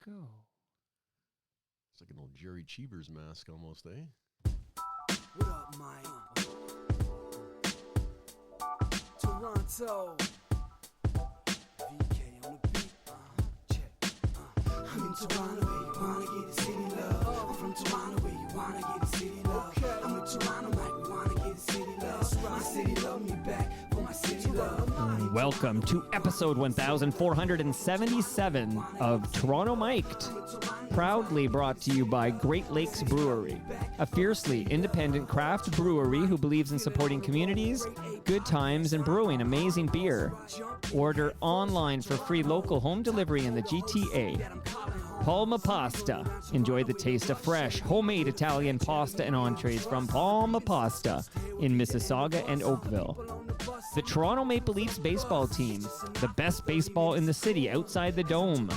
go. It's like an old Jerry Cheevers mask almost, eh? What up, Mike? Toronto. VK on the beat. Check. I'm in Toronto where you wanna get the city love. I'm from Toronto where you wanna get the city love. I'm in Toronto, Mike. We wanna get the city love. My city love me back for my city love. Welcome to episode 1477 of Toronto Mic'd. Proudly brought to you by Great Lakes Brewery, a fiercely independent craft brewery who believes in supporting communities, good times, and brewing amazing beer. Order online for free local home delivery in the GTA. Palma Pasta. Enjoy the taste of fresh, homemade Italian pasta and entrees from Palma Pasta in Mississauga and Oakville. The Toronto Maple Leafs baseball team, the best baseball in the city outside the Dome.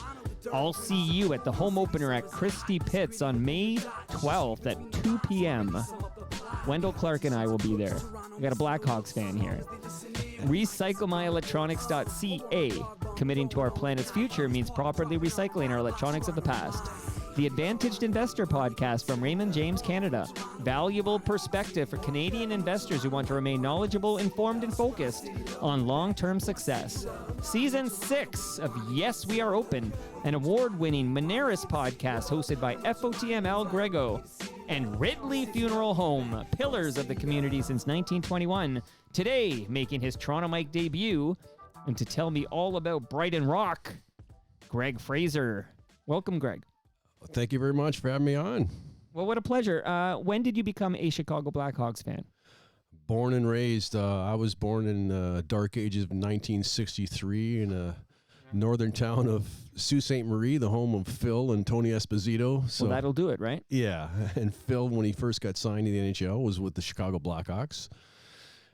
I'll see you at the home opener at Christie Pitts on May 12th at 2 p.m. Wendell Clark and I will be there. We got a Blackhawks fan here. RecycleMyElectronics.ca. Committing to our planet's future means properly recycling our electronics of the past. The Advantaged Investor Podcast from Raymond James Canada. Valuable perspective for Canadian investors who want to remain knowledgeable, informed, and focused on long-term success. Season 6 of Yes, We Are Open, an award-winning Moneris podcast hosted by FOTM Al Grego. And Ridley Funeral Home, pillars of the community since 1921. Today, making his Toronto Mic debut. And to tell me all about Brighton Rock, Greg Fraser. Welcome, Greg. Thank you very much for having me on. Well, what a pleasure. When did you become a Chicago Blackhawks fan? Born and raised. I was born in dark ages of 1963 in a northern town of Sault Ste. Marie, the home of Phil and Tony Esposito. So well, that'll do it, right? Yeah, and Phil, when he first got signed to the NHL, was with the Chicago Blackhawks.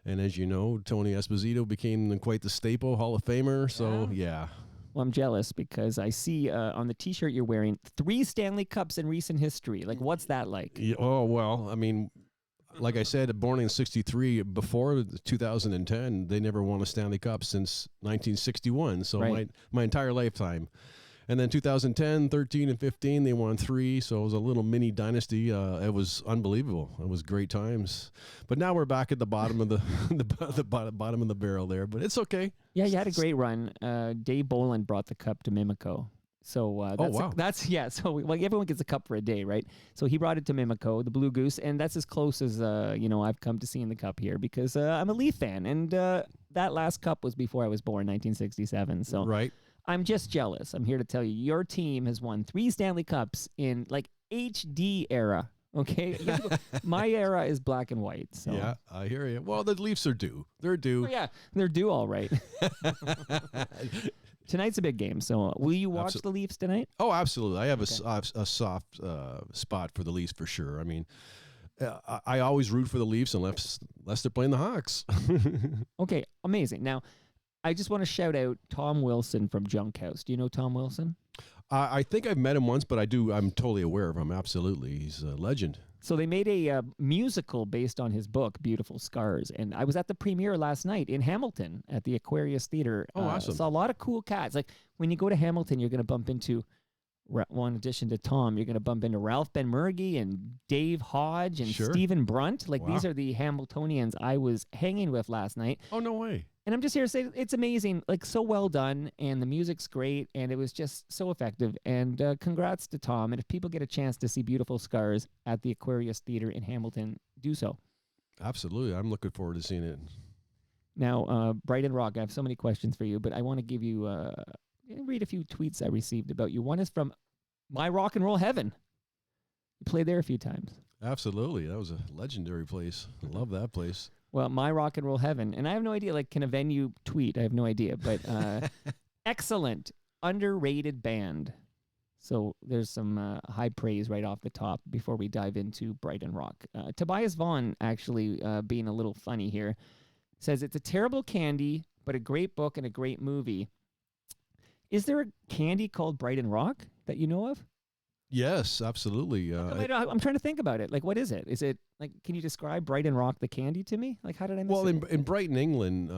And as you know, Tony Esposito became quite the staple, Hall of Famer. So, yeah. Well, I'm jealous because I see on the T-shirt you're wearing 3 Stanley Cups in recent history. Like, what's that like? Yeah, oh, well, I mean, like I said, born in 63, before 2010, they never won a Stanley Cup since 1961. So Right. my entire lifetime. And then 2010, 13, and 15, they won 3. So it was a little mini dynasty. It was unbelievable. It was great times. But now we're back at the bottom of the bottom of the barrel there. But it's okay. Yeah, you had a great run. Dave Boland brought the cup to Mimico. So that's wow. So everyone gets a cup for a day, right? So he brought it to Mimico, the Blue Goose, and that's as close as I've come to seeing the cup here because I'm a Leaf fan, and that last cup was before I was born, 1967. So Right. I'm just jealous. I'm here to tell you, your team has won 3 Stanley Cups in like HD era. Okay, my era is black and white. So. Yeah, I hear you. Well, the Leafs are due. They're due. Oh, yeah, they're due all right. Tonight's a big game, so will you watch the Leafs tonight? Oh, absolutely. I have a soft spot for the Leafs for sure. I mean, I always root for the Leafs unless they're playing the Hawks. Okay, amazing. Now, I just want to shout out Tom Wilson from Junk House. Do you know Tom Wilson? I think I've met him once, but I'm totally aware of him. Absolutely. He's a legend. So they made a musical based on his book, Beautiful Scars. And I was at the premiere last night in Hamilton at the Aquarius Theater. Oh, awesome. Saw a lot of cool cats. Like when you go to Hamilton, you're going to bump into, well, in addition to Tom, you're going to bump into Ralph Ben-Murgy and Dave Hodge and Sure. Stephen Brunt. Like Wow. these are the Hamiltonians I was hanging with last night. Oh, no way. And I'm just here to say it's amazing, like so well done, and the music's great, and it was just so effective. And congrats to Tom. And if people get a chance to see Beautiful Scars at the Aquarius Theater in Hamilton, do so. Absolutely. I'm looking forward to seeing it. Now, Brighton Rock, I have so many questions for you, but I want to give you, read a few tweets I received about you. One is from My Rock and Roll Heaven. You played there a few times. Absolutely. That was a legendary place. I love that place. Well, My Rock and Roll Heaven. And I have no idea, like, can a venue tweet? I have no idea. But excellent, underrated band. So there's some high praise right off the top before we dive into Brighton Rock. Tobias Vaughn, actually being a little funny here, says it's a terrible candy, but a great book and a great movie. Is there a candy called Brighton Rock that you know of? Yes, absolutely. I'm trying to think about it. Like, what is it? Is it like? Can you describe Brighton Rock the candy to me? Like, how did I miss Well, it? in Brighton, England,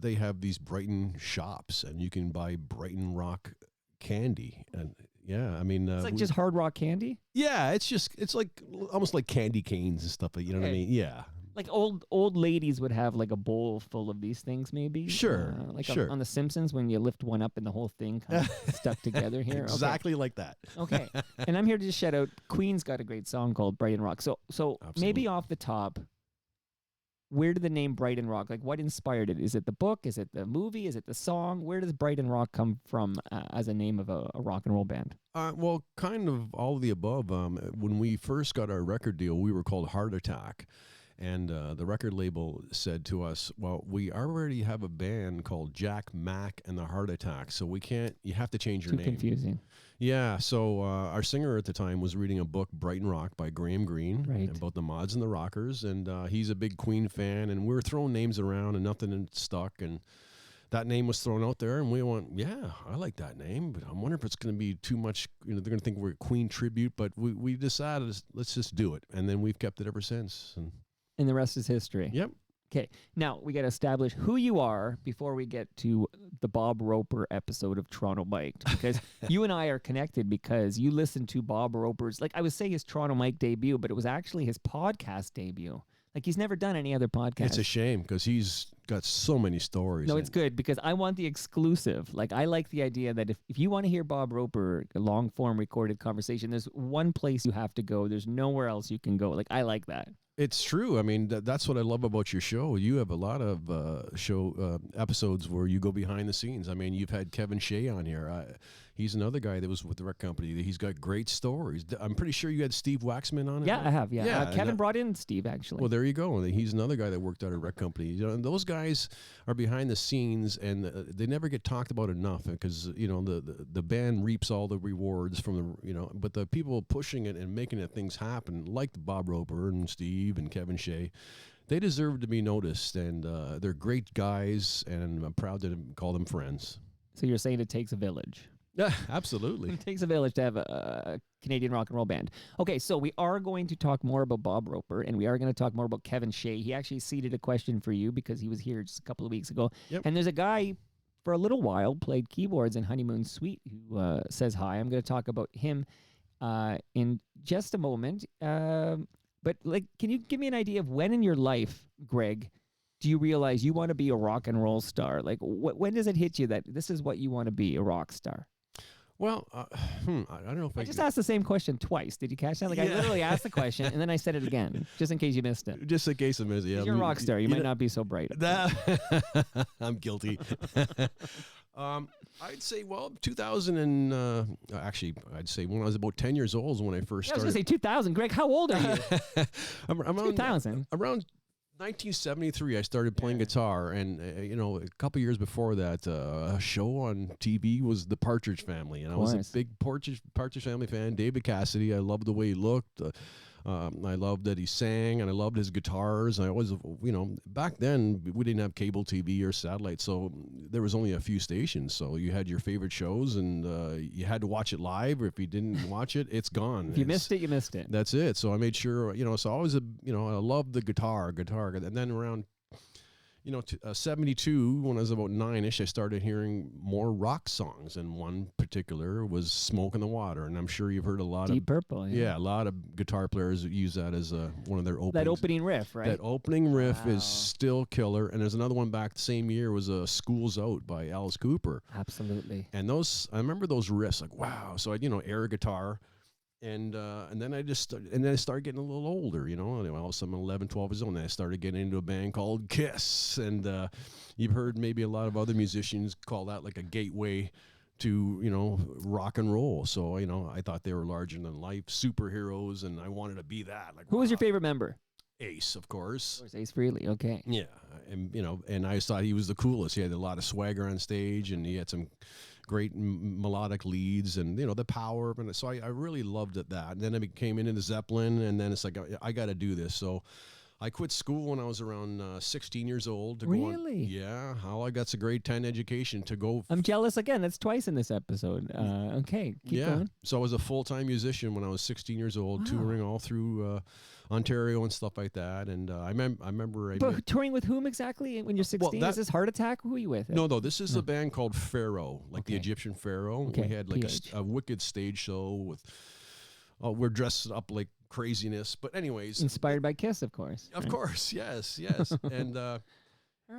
they have these Brighton shops, and you can buy Brighton Rock candy, and Yeah, I mean, It's like just hard rock candy. yeah, it's like almost like candy canes and stuff. You know what I Okay. mean? Yeah, Like old ladies would have like a bowl full of these things, maybe. Sure, Like sure. On The Simpsons when you lift one up and the whole thing kind of stuck together here. exactly like that. Okay. And I'm here to just shout out. Queen's got a great song called Brighton Rock. So Absolutely. maybe off the top, where did the name Brighton Rock? Like, what inspired it? Is it the book? Is it the movie? Is it the song? Where does Brighton Rock come from as a name of a rock and roll band? Well, kind of all of the above. When we first got our record deal, we were called Heart Attack. And the record label said to us, well, we already have a band called Jack Mack and the Heart Attack, so we can't, you have to change your name. Too confusing. Yeah, so our singer at the time was reading a book, Brighton Rock, by Graham Greene, Right. about the mods and the rockers, and he's a big Queen fan, and we were throwing names around, and nothing stuck, and that name was thrown out there, and we went, yeah, I like that name, but I'm wondering if it's going to be too much, they're going to think we're a Queen tribute, but we decided, let's just do it, and then we've kept it ever since. And the rest is history. Yep. Okay, now we got to establish who you are before we get to the Bob Roper episode of Toronto Mic'd, because you and I are connected because you listened to Bob Roper's, like I would say his Toronto Mic'd debut, but it was actually his podcast debut. Like he's never done any other podcast. It's a shame because he's got so many stories. No, it's good because I want the exclusive. Like I like the idea that if you want to hear Bob Roper, a long form recorded conversation, there's one place you have to go. There's nowhere else you can go. Like I like that. It's true. I mean, that's what I love about your show. You have a lot of show episodes where you go behind the scenes. I mean, you've had Kevin Shea on here. He's another guy that was with the rec company. He's got great stories. I'm pretty sure you had Steve Waxman on it. Yeah, I have. Yeah, Yeah, Kevin brought in Steve actually. Well, there you go. He's another guy that worked at a rec company. You know, and those guys are behind the scenes, and they never get talked about enough because the band reaps all the rewards from but the people pushing it and making it things happen, like Bob Roper and Steve and Kevin Shea, they deserve to be noticed, and they're great guys, and I'm proud to call them friends. So you're saying it takes a village? Yeah, absolutely. It takes a village to have a Canadian rock and roll band. Okay, so we are going to talk more about Bob Roper, and we are going to talk more about Kevin Shea. He actually seeded a question for you because he was here just a couple of weeks ago. Yep. And there's a guy for a little while played keyboards in Honeymoon Suite who says hi. I'm going to talk about him in just a moment. But can you give me an idea of when in your life, Greg, do you realize you want to be a rock and roll star? Like, when does it hit you that this is what you want to be, a rock star? Well, I don't know if I just asked the same question twice. Did you catch that? Like, I literally asked the question, and then I said it again, just in case you missed it. Just in case I missed it. Yeah, You're a rock star. You might not be so bright. I'm guilty. I'd say, 2000 and actually, I'd say when I was about 10 years old is when I first I was started. going to say 2000. Greg, how old are you? Around 2000. Around 1973, I started playing guitar, and a couple years before that, a show on TV was The Partridge Family, and I was a big Partridge Family fan. David Cassidy, I loved the way he looked. I loved that he sang, and I loved his guitars. I always, back then we didn't have cable TV or satellite, so there was only a few stations. So you had your favorite shows, and you had to watch it live. Or if you didn't watch it, it's gone. If you missed it, you missed it. That's it. So I made sure, so I always, I loved the guitar, and then around 72, when I was about 9-ish, I started hearing more rock songs, and one particular was "Smoke in the Water," and I'm sure you've heard a lot Deep Purple. a lot of guitar players use that as one of their openings. That opening riff, right? That opening riff is still killer, and there's another one back the same year was "School's Out" by Alice Cooper. Absolutely. And I remember those riffs, like wow. So I air guitar. And then I started getting a little older, and all of a sudden I'm 11, 12 years old, and I started getting into a band called Kiss, and you've heard maybe a lot of other musicians call that like a gateway to, rock and roll. So, I thought they were larger than life superheroes, and I wanted to be that. Like, who was your favorite member? Ace, of course. Of course, Ace Frehley. Okay. Yeah, and and I just thought he was the coolest. He had a lot of swagger on stage, and he had some great melodic leads, and the power. And so I really loved it. And then I came into the Zeppelin, and then it's like I got to do this. So I quit school when I was around 16 years old. To Really? Go on, yeah. How I got a grade 10 education to go. I'm jealous again. That's twice in this episode. Okay, keep going. So I was a full-time musician when I was 16 years old, touring all through Ontario and stuff like that. And I remember. But touring with whom exactly when you're 16? Is this Heart Attack? Who are you with? No. This is a band called Pharaoh, like the Egyptian Pharaoh. Okay, We had like a wicked stage show with. We're dressed up like craziness, but anyways, inspired by Kiss, of course. Of right? course, yes, and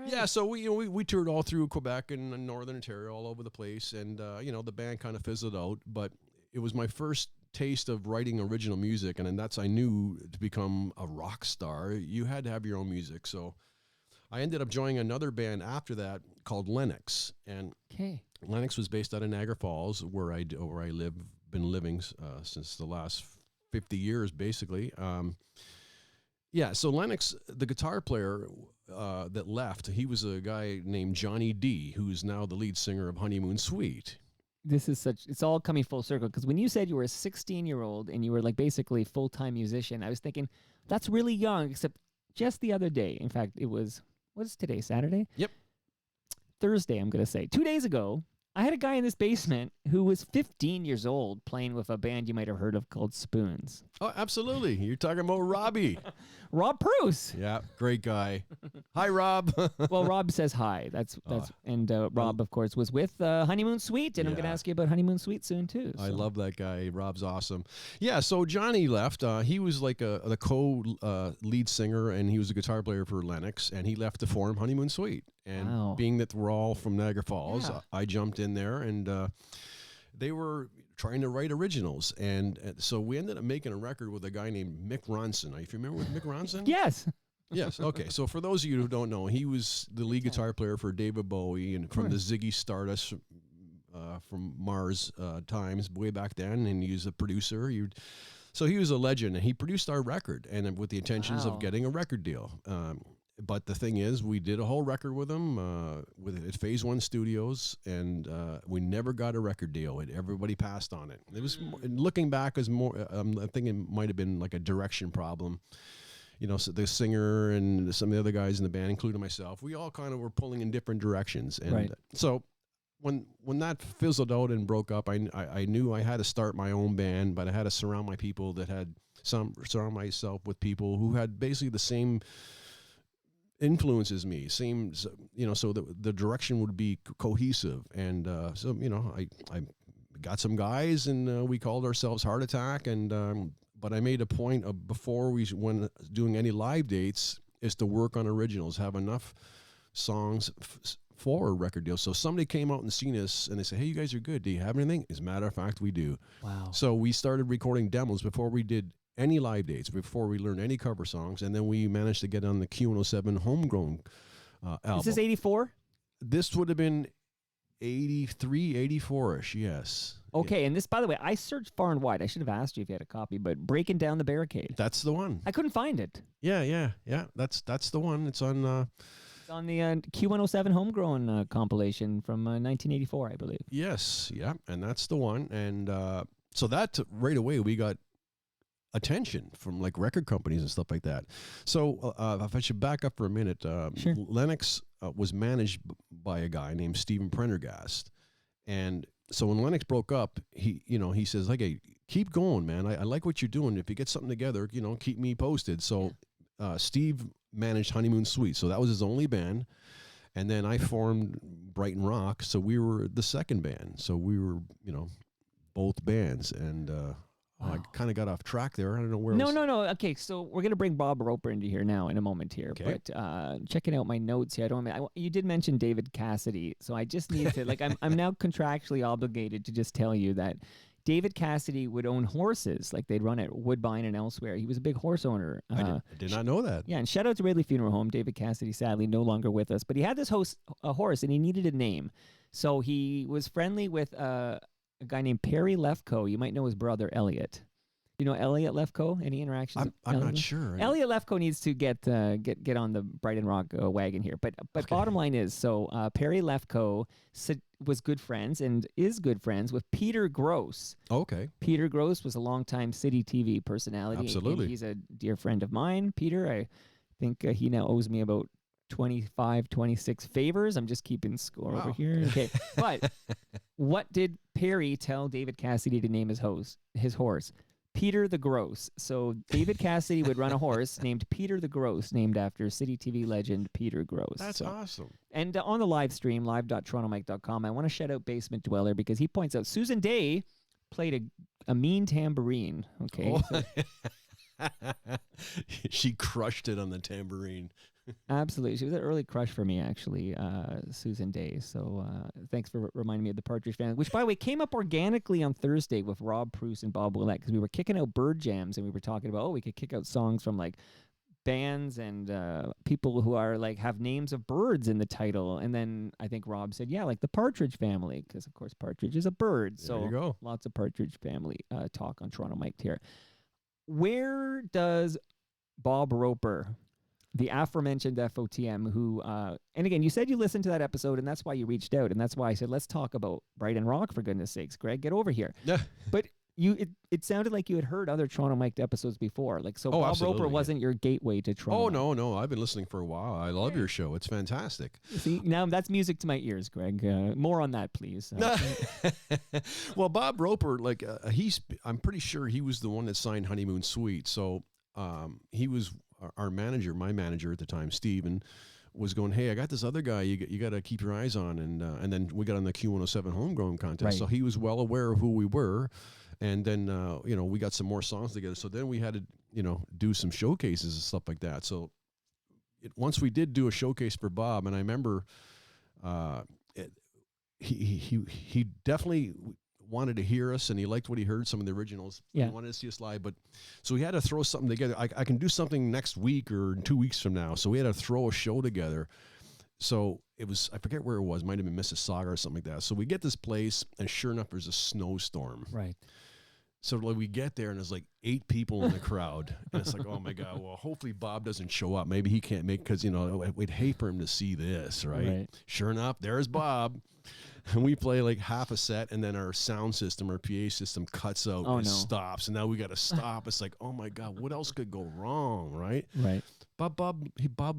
yeah. So we toured all through Quebec and Northern Ontario, all over the place, and the band kind of fizzled out. But it was my first taste of writing original music, and then I knew to become a rock star, you had to have your own music. So I ended up joining another band after that called Lennox, and Lennox was based out of Niagara Falls, where I been living since the last 50 years, basically. So Lennox, the guitar player that left, he was a guy named Johnny D, who's now the lead singer of Honeymoon Suite. It's all coming full circle, because when you said you were a 16-year-old and you were like basically full-time musician, I was thinking that's really young, except just the other day. In fact, what is today, Saturday? Yep. Thursday, I'm going to say. 2 days ago, I had a guy in this basement who was 15 years old playing with a band you might have heard of called Spoons. Oh, absolutely. You're talking about Robbie. Rob Bruce. Yeah, great guy. Hi, Rob. Well, Rob says hi. Rob, of course, was with Honeymoon Suite, and I'm going to ask you about Honeymoon Suite soon, too. So. I love that guy. Rob's awesome. Yeah, so Johnny left. He was like the co-lead singer, and he was a guitar player for Lennox, and he left to form Honeymoon Suite. And being that we're all from Niagara Falls, I jumped in there, and they were trying to write originals. And so we ended up making a record with a guy named Mick Ronson. Are you familiar with Mick Ronson? Yes. Yes. Okay. So for those of you who don't know, he was the lead guitar player for David Bowie and from the Ziggy Stardust from Mars times way back then, and he was a producer. So he was a legend, and he produced our record, and with the intentions of getting a record deal. But the thing is, we did a whole record with him at Phase One Studios, and we never got a record deal. Everybody passed on it. It was looking back as more. I think it might have been like a direction problem. So the singer and some of the other guys in the band, including myself, we all kind of were pulling in different directions. And so when that fizzled out and broke up, I knew I had to start my own band, but I had to surround myself with people who had basically the same influences me, so that the direction would be cohesive. And so I got some guys, and we called ourselves Heart Attack. And but I made a point of, before we went doing any live dates, is to work on originals, have enough songs for a record deal. So somebody came out and seen us, and they said, "Hey, you guys are good. Do you have anything?" As a matter of fact, we do. Wow. So we started recording demos before we did any live dates, before we learned any cover songs, and then we managed to get on the Q107 Homegrown album. Is this 84? This would have been 83, 84-ish, yes. Okay, and this, by the way, I searched far and wide. I should have asked you if you had a copy, but Breaking Down the Barricade. That's the one. I couldn't find it. Yeah. That's the one. It's on... It's on the Q107 Homegrown compilation from 1984, I believe. Yes, yeah, and that's the one. And so that right away we got attention from like record companies and stuff like that. So if I should back up for a minute, Sure. Lennox was managed by a guy named Stephen Prendergast, and so when Lennox broke up, he says, like, "Hey, keep going, man. I like what you're doing. If you get something together, keep me posted." So Steve managed Honeymoon Suite, so that was his only band, and then I formed Brighton Rock, so we were the second band. So we were, both bands, and I kind of got off track there. I don't know where. No. Okay, so we're gonna bring Bob Roper into here now in a moment here. Okay. But checking out my notes here, you did mention David Cassidy, so I just need to I'm now contractually obligated to just tell you that David Cassidy would own horses, like they'd run at Woodbine and elsewhere. He was a big horse owner. I did not know that. Yeah, and shout out to Ridley Funeral Home. David Cassidy, sadly, no longer with us, but he had this horse, and he needed a name, so he was friendly with a guy named Perry Lefko. You might know his brother Elliot. You know Elliot Lefko? Any interactions? I'm not sure. Elliot Lefko needs to get on the Brighton Rock wagon here. But okay. Bottom line is, so Perry Lefko was good friends and is good friends with Peter Gross. Okay. Peter Gross was a longtime City TV personality. Absolutely. And he's a dear friend of mine. Peter, I think he now owes me about 25, 26 favors. I'm just keeping score over here. Okay. But what did Perry tell David Cassidy to name his horse? Peter the Gross. So David Cassidy would run a horse named Peter the Gross, named after City TV legend Peter Gross. That's awesome. And on the live stream, live.torontomike.com, I want to shout out Basement Dweller because he points out Susan Day played a mean tambourine. Okay. Oh. She crushed it on the tambourine. Absolutely. She was an early crush for me, actually, Susan Day. So thanks for reminding me of the Partridge Family, which, by the way, came up organically on Thursday with Rob Pruce and Bob Willett, because we were kicking out bird jams and we were talking about, we could kick out songs from like bands and people who are like have names of birds in the title. And then I think Rob said, yeah, like the Partridge Family, because of course Partridge is a bird. There you go. Lots of Partridge Family talk on Toronto Mike here. Where does Bob Roper, the aforementioned FOTM, who, and again, you said you listened to that episode, and that's why you reached out, and that's why I said, let's talk about Brighton Rock, for goodness sakes. Greg, get over here. Yeah. But it sounded like you had heard other Toronto Mic'd episodes before. Like, so Bob Roper wasn't your gateway to Toronto. Oh, no. I've been listening for a while. I love your show. It's fantastic. See, now that's music to my ears, Greg. More on that, please. Well, Bob Roper, like, I'm pretty sure he was the one that signed Honeymoon Suite. So he was our manager, my manager at the time, Steven, was going, hey, I got this other guy you got to keep your eyes on. And then we got on the Q107 Homegrown contest. Right. So he was well aware of who we were. And then, we got some more songs together. So then we had to, do some showcases and stuff like that. So once we did do a showcase for Bob, and I remember he definitely wanted to hear us, and he liked what he heard, some of the originals. Yeah. He wanted to see us live, but so we had to throw something together. I can do something next week or 2 weeks from now. So we had to throw a show together. So it was, I forget where it was, might have been Mississauga or something like that. So we get this place, and sure enough, there's a snowstorm. Right. So like we get there, and there's like 8 people in the crowd, and it's like, oh my God, well, hopefully Bob doesn't show up. Maybe he can't make, because we'd hate for him to see this, right? Sure enough, there's Bob, and we play like half a set, and then our sound system, our PA system cuts out and stops, and now we got to stop. It's like, oh my God, what else could go wrong, right? Right. Bob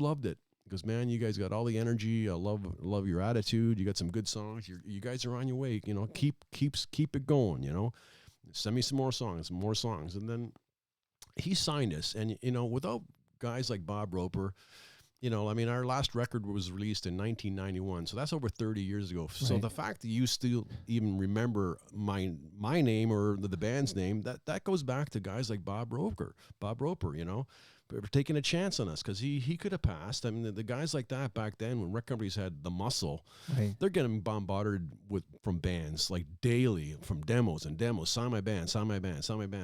loved it. He goes, man, you guys got all the energy. I love your attitude. You got some good songs. You guys are on your way. Keep it going. Send me some more songs. And then he signed us. And, without guys like Bob Roper, our last record was released in 1991. So that's over 30 years ago. Right. So the fact that you still even remember my name or the band's name, that goes back to guys like Bob Roper, for taking a chance on us, because he could have passed. I mean, the guys like that back then, when record companies had the muscle, they're getting bombarded from bands like daily, from demos. Sign my band.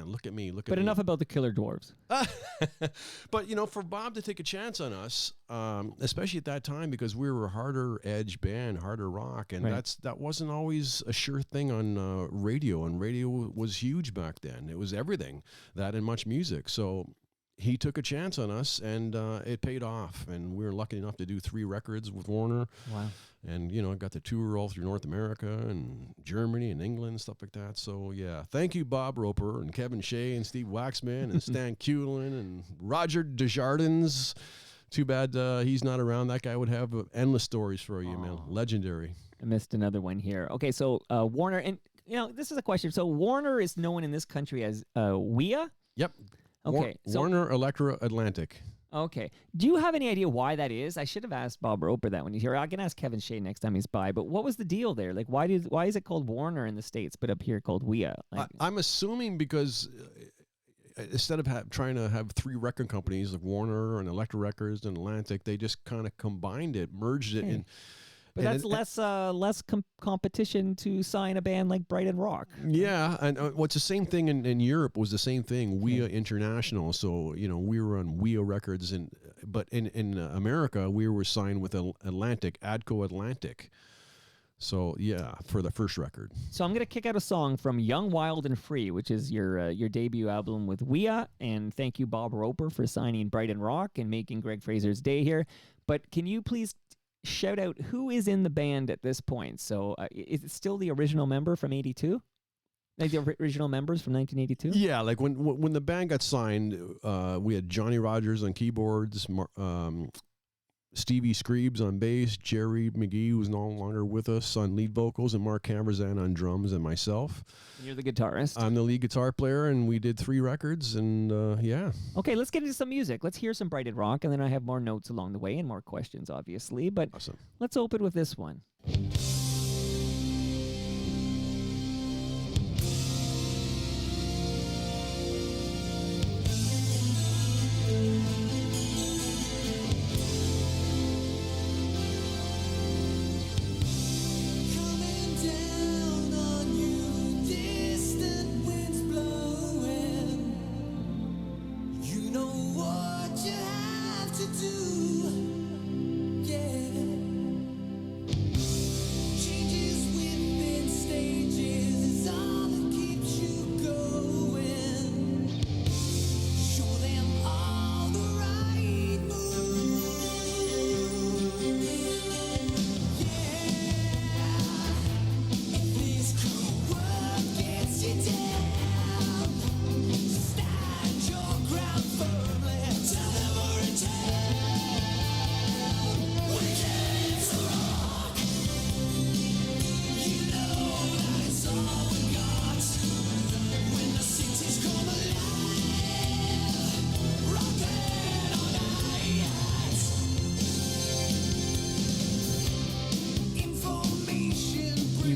Look at me. But enough about the Killer Dwarfs. But for Bob to take a chance on us, especially at that time, because we were a harder edge band, harder rock, and that wasn't always a sure thing on radio. And radio was huge back then. It was everything, that and much music. So he took a chance on us, and it paid off. And we were lucky enough to do 3 records with Warner. Wow. And, got to tour all through North America and Germany and England and stuff like that. So, yeah, thank you, Bob Roper and Kevin Shea and Steve Waxman and Stan Kuhlin and Roger Desjardins. Too bad he's not around. That guy would have endless stories for you, man. Legendary. I missed another one here. Okay, so Warner, and, this is a question. So Warner is known in this country as WEA? Yep. Okay. Warner Electra Atlantic. Okay. Do you have any idea why that is? I should have asked Bob Roper that when he's here. I can ask Kevin Shea next time he's by. But what was the deal there? Like, why is it called Warner in the States, but up here called WEA? I'm assuming because instead of trying to have 3 record companies like Warner and Electra Records and Atlantic, they just kind of combined it, merged it, and. But that's less competition to sign a band like Brighton Rock. Yeah, and what's the same thing in Europe was the same thing. WEA International. So we were on WEA Records, but in America we were signed with Atlantic, Adco Atlantic. So yeah, for the first record. So I'm gonna kick out a song from Young, Wild, and Free, which is your debut album with WEA. And thank you, Bob Roper, for signing Brighton Rock and making Greg Fraser's day here. But can you please shout out who is in the band at this point? So is it still the original member from '82? Like the original members from 1982? Yeah, like when the band got signed, we had Johnny Rogers on keyboards, Stevie Screebs on bass, Jerry McGee, who's no longer with us, on lead vocals, and Mark Camerzan on drums, and myself. You're the guitarist. I'm the lead guitar player, and we did 3 records, and yeah. Okay, let's get into some music. Let's hear some Brighton Rock, and then I have more notes along the way and more questions, obviously. But Awesome. Let's open with this one.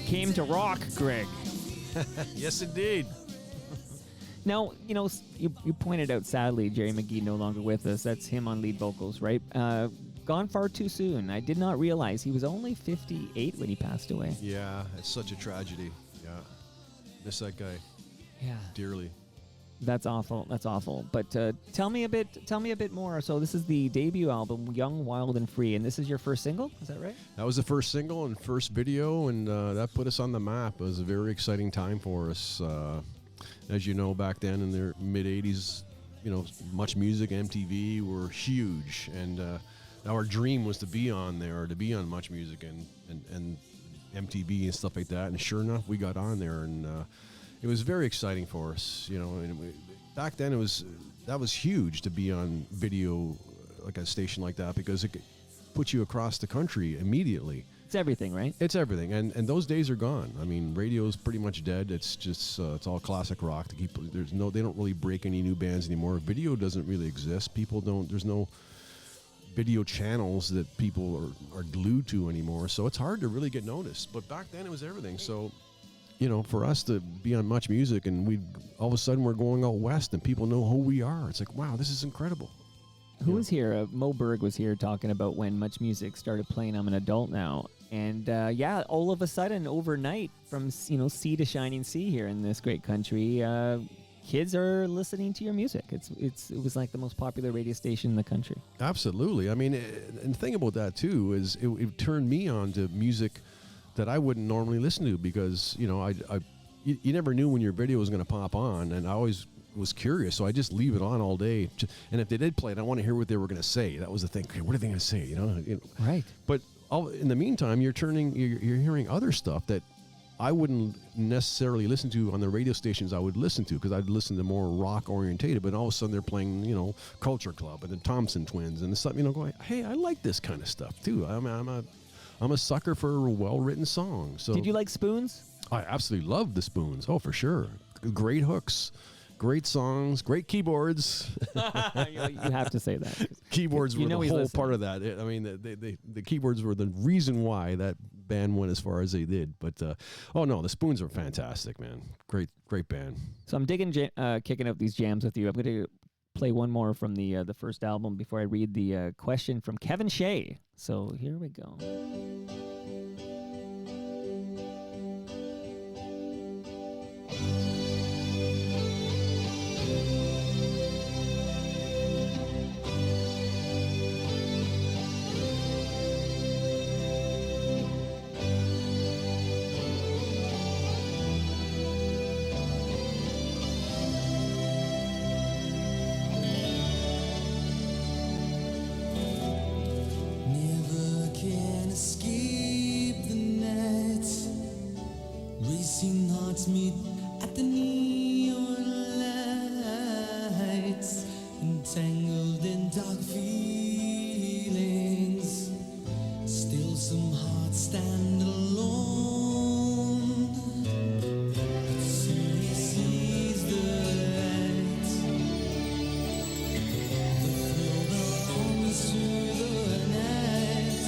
Came to rock, Greg. Yes, indeed. Now, you know, you pointed out, sadly, Jerry McGee no longer with us. That's him on lead vocals, right? Gone far too soon. I did not realize he was only 58 when he passed away. Yeah, it's such a tragedy. Yeah, miss that guy. Yeah, dearly. That's awful. That's awful. But tell me a bit more. So this is the debut album, Young, Wild, and Free, and this is your first single. Is that right? That was the first single and first video, and that put us on the map. It was a very exciting time for us. As you know, back then in the mid '80s, you know, Much Music, MTV were huge, and our dream was to be on there, to be on Much Music and MTV and stuff like that. And sure enough, we got on there, and it was very exciting for us, you know. And back then, that was huge to be on video, like a station like that, because it could put you across the country immediately. It's everything, right? It's everything, and those days are gone. I mean, radio's pretty much dead. It's just it's all classic rock. They don't really break any new bands anymore. Video doesn't really exist. There's no video channels that people are glued to anymore. So it's hard to really get noticed. But back then, it was everything. So, you know, for us to be on Much Music, and all of a sudden we're going out west and people know who we are. It's like, wow, this is incredible. Who was here? Mo Berg was here talking about when Much Music started playing. I'm an adult now. And yeah, all of a sudden, overnight, from sea to shining sea here in this great country, kids are listening to your music. It was like the most popular radio station in the country. Absolutely. I mean, and the thing about that too is it turned me on to music that I wouldn't normally listen to, because you never knew when your video was going to pop on, and I always was curious, so I just leave it on all day. And if they did play it, I want to hear what they were going to say. That was the thing. Okay, what are they going to say? You know? Right. But in the meantime, you're hearing other stuff that I wouldn't necessarily listen to on the radio stations I would listen to, because I'd listen to more rock orientated. But all of a sudden they're playing, Culture Club and the Thompson Twins and stuff. Going, hey, I like this kind of stuff too. I'm a sucker for well-written songs. So did you like Spoons? I absolutely loved the Spoons. Oh, for sure. Great hooks, great songs, great keyboards. You have to say that. Keyboards were the whole part of that. I mean, the keyboards were the reason why that band went as far as they did. But oh no, the Spoons were fantastic, man. Great band. So I'm digging, kicking out these jams with you. I'm going to play one more from the first album before I read the question from Kevin Shea. So here we go. Meet at the neon lights, entangled in dark feelings. Still some hearts stand alone. But soon he sees the light. The thrill belongs to the night.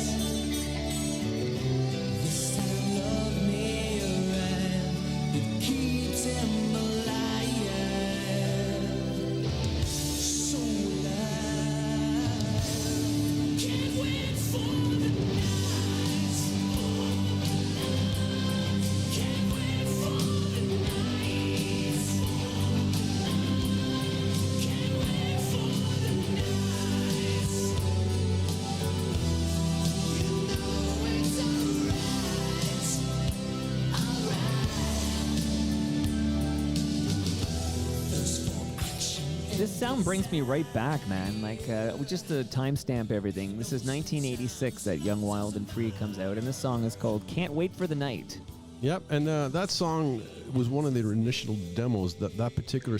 This time love may arrive. It keeps him alive. So alive. Can't wait for the night. Can't wait for the night. Can't wait for the night. You know it's alright. Thirst for action. This sound brings me right back, man. Like, just to timestamp everything, this is 1986 that Young, Wild, and Free comes out, and this song is called Can't Wait for the Night. Yep, and that song was one of the initial demos. That particular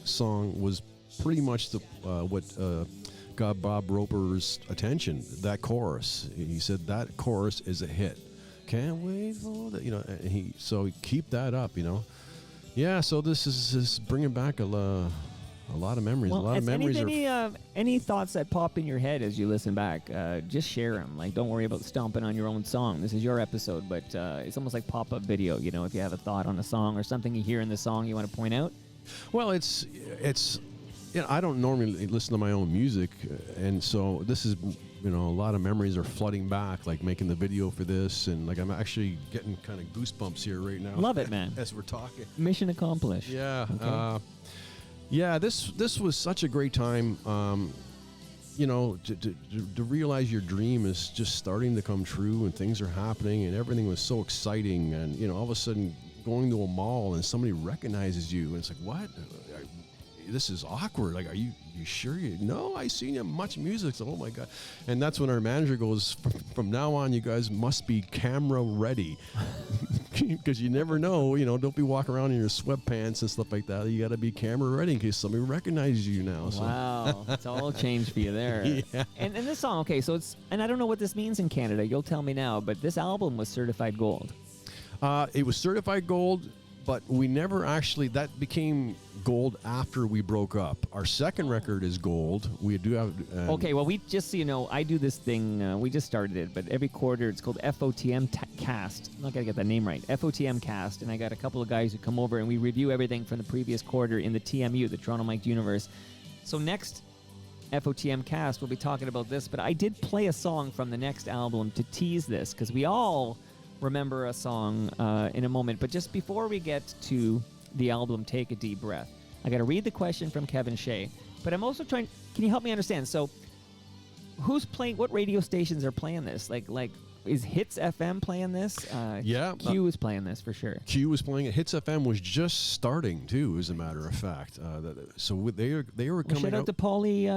song was pretty much what got Bob Roper's attention. That chorus, he said that chorus is a hit. Can't wait for that, and so keep that up, Yeah, so this is bringing back a lot of memories. Well, a lot of memories any thoughts that pop in your head as you listen back, just share them. Like, don't worry about stomping on your own song. This is your episode, but it's almost like pop-up video. If you have a thought on a song or something you hear in the song you want to point out. Well, it's I don't normally listen to my own music, and so this is a lot of memories are flooding back, like making the video for this, and like I'm actually getting kind of goosebumps here right now. Love it, man. As we're talking. Mission accomplished. Yeah. Okay. Yeah, this was such a great time. To realize your dream is just starting to come true, and things are happening, and everything was so exciting, and all of a sudden going to a mall and somebody recognizes you, and it's like, what? This is awkward. Like, are you sure? No, I seen you much music. So, oh my God. And that's when our manager goes, from now on, you guys must be camera ready. Because you never know, don't be walking around in your sweatpants and stuff like that. You got to be camera ready in case somebody recognizes you now. So. Wow, it's all changed for you there. Yeah. And this song, okay, so and I don't know what this means in Canada. You'll tell me now, but this album was certified gold. It was certified gold, but we never actually, that became gold after we broke up. Our second record is gold. We do have... okay, well, we just so you know, I do this thing, we just started it, but every quarter it's called FOTM Cast. I'm not going to get that name right. FOTM Cast, and I got a couple of guys who come over and we review everything from the previous quarter in the TMU, the Toronto Mic'd Universe. So next FOTM Cast, we'll be talking about this, but I did play a song from the next album to tease this, because we all remember a song in a moment. But just before we get to the album, take a deep breath. I got to read the question from Kevin Shea, but I'm also trying. Can you help me understand? So, who's playing? What radio stations are playing this? Like, is Hits FM playing this? Yeah, Q is playing this for sure. Q was playing it. Hits FM was just starting too, as a matter of fact. So they were coming shout out to Paulie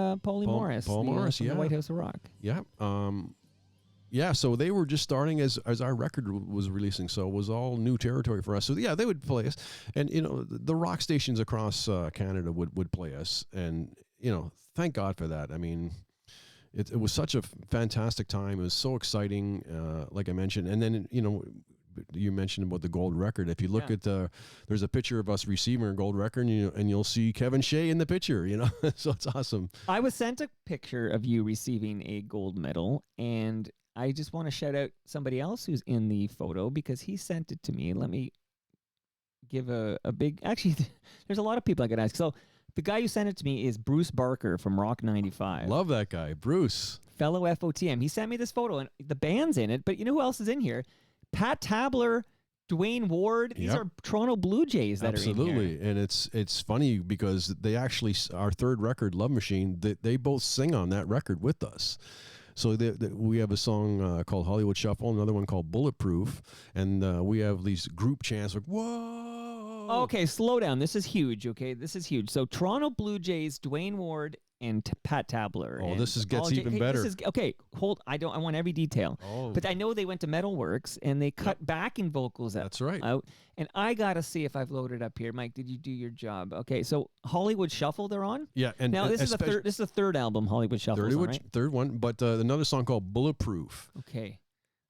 Morris. Paul Morris, from yeah. the White House of Rock. Yeah. Yeah, so they were just starting as our record was releasing, so it was all new territory for us. So yeah, they would play us, and the rock stations across Canada would play us, and thank God for that. I mean, it was such a fantastic time. It was so exciting, like I mentioned, and then you mentioned about the gold record. If you look at there's a picture of us receiving a gold record, and you'll see Kevin Shea in the picture. So it's awesome. I was sent a picture of you receiving a gold medal, and I just want to shout out somebody else who's in the photo because he sent it to me. Let me give a big... Actually, there's a lot of people I could ask. So the guy who sent it to me is Bruce Barker from Rock 95. Love that guy, Bruce. Fellow FOTM. He sent me this photo, and the band's in it, but you know who else is in here? Pat Tabler, Dwayne Ward. These are Toronto Blue Jays that are in here. Absolutely, and it's funny because they actually, our third record, Love Machine, they both sing on that record with us. So we have a song called Hollywood Shuffle, another one called Bulletproof, and we have these group chants like, whoa. Okay, slow down. This is huge, okay? This is huge. So Toronto Blue Jays, Dwayne Ward, and Pat Tabler. Oh, and this gets Paul even Hey, better. Okay, hold. I want every detail. Oh. But I know they went to Metalworks and they cut backing vocals That's right. out. And I gotta see if I've loaded up here. Mike, did you do your job? Okay, so Hollywood Shuffle they're on. Yeah, and Now this is the third. This is the third album Hollywood Shuffle. Right? Third one, but another song called Bulletproof. Okay.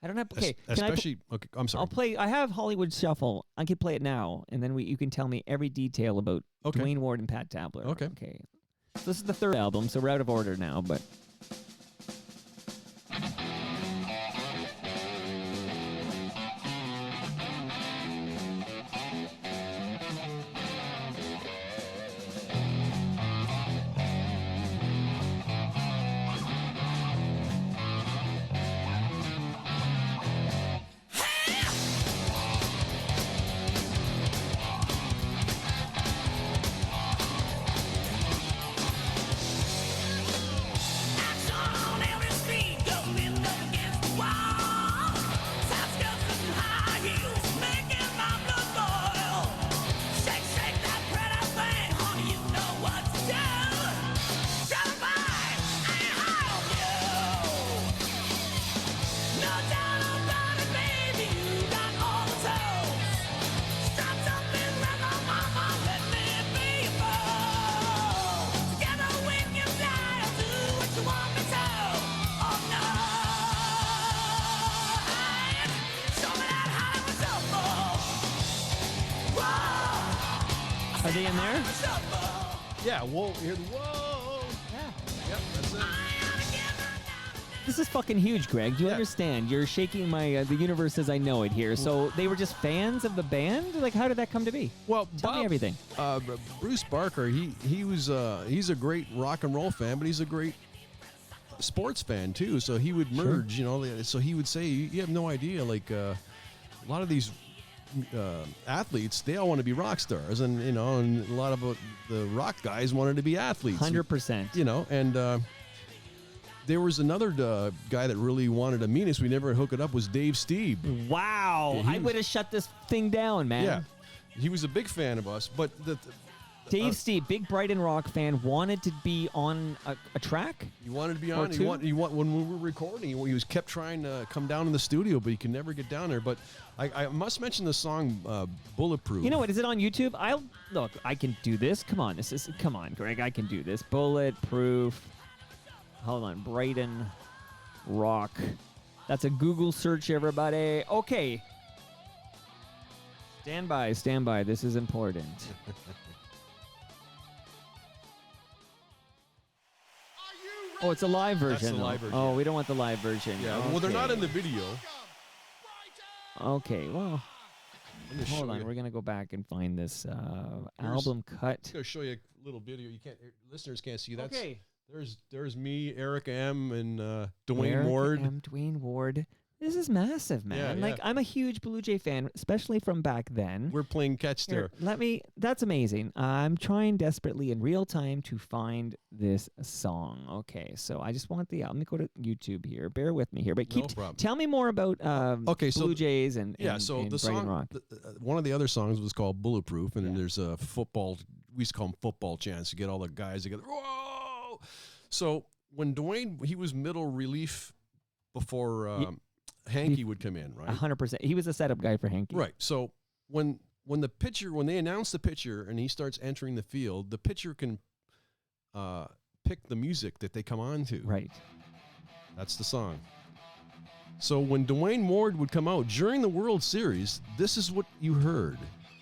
I don't have. Okay, Especially. Okay, I'm sorry. I'll play. I have Hollywood Shuffle. I can play it now, and then you can tell me every detail about Dwayne Ward and Pat Tabler. Okay. Okay. So this is the third album, so we're out of order now, but. Are they in there? Yeah, whoa, whoa. Yeah. Yep, that's it. This is fucking huge, Greg. Do you understand? You're shaking my the universe as I know it here. So they were just fans of the band? Like, how did that come to be? Well, Tell me everything. Bruce Barker, he's a great rock and roll fan, but he's a great sports fan too. So he would merge, So he would say, you have no idea, like a lot of these athletes, they all want to be rock stars, and and a lot of the rock guys wanted to be athletes. 100%. And there was another guy that really wanted to meet us. We never hook it up. Was Dave Steeb. Wow, Yeah, I would have shut this thing down, man. Yeah, he was a big fan of us, but Dave Steeb, big Brighton Rock fan, wanted to be on a track. He wanted to be on. He when we were recording, he was kept trying to come down in the studio, but he could never get down there. But I must mention the song "Bulletproof." You know what? Is it on YouTube? Look. I can do this. Come on, Greg. I can do this. Bulletproof. Hold on, Brighton Rock. That's a Google search, everybody. Okay. Stand by. This is important. Oh, it's a live version. That's the live version. Oh, we don't want the live version. Yeah. Well, they're not in the video. Okay. Well, hold on. We're gonna go back and find this album cut. I'm gonna show you a little video. Listeners can't see that. Okay. There's me, Eric M, and Dwayne Eric Ward. M. Dwayne Ward. This is massive, man. Yeah, Like, I'm a huge Blue Jay fan, especially from back then. We're playing catch there. Here, that's amazing. I'm trying desperately in real time to find this song. Okay, so I just want let me go to YouTube here. Bear with me here, but tell me more about Blue Jays and the Brighton song. Rock. One of the other songs was called "Bulletproof," and then there's a football. We used to call them football chants to get all the guys together. Whoa! So when Dwayne, he was middle relief before. Hanky would come in, right? 100%. He was a setup guy for Hanky. Right. So when they announce the pitcher and he starts entering the field, the pitcher can pick the music that they come on to. Right. That's the song. So when Dwayne Ward would come out during the World Series, this is what you heard.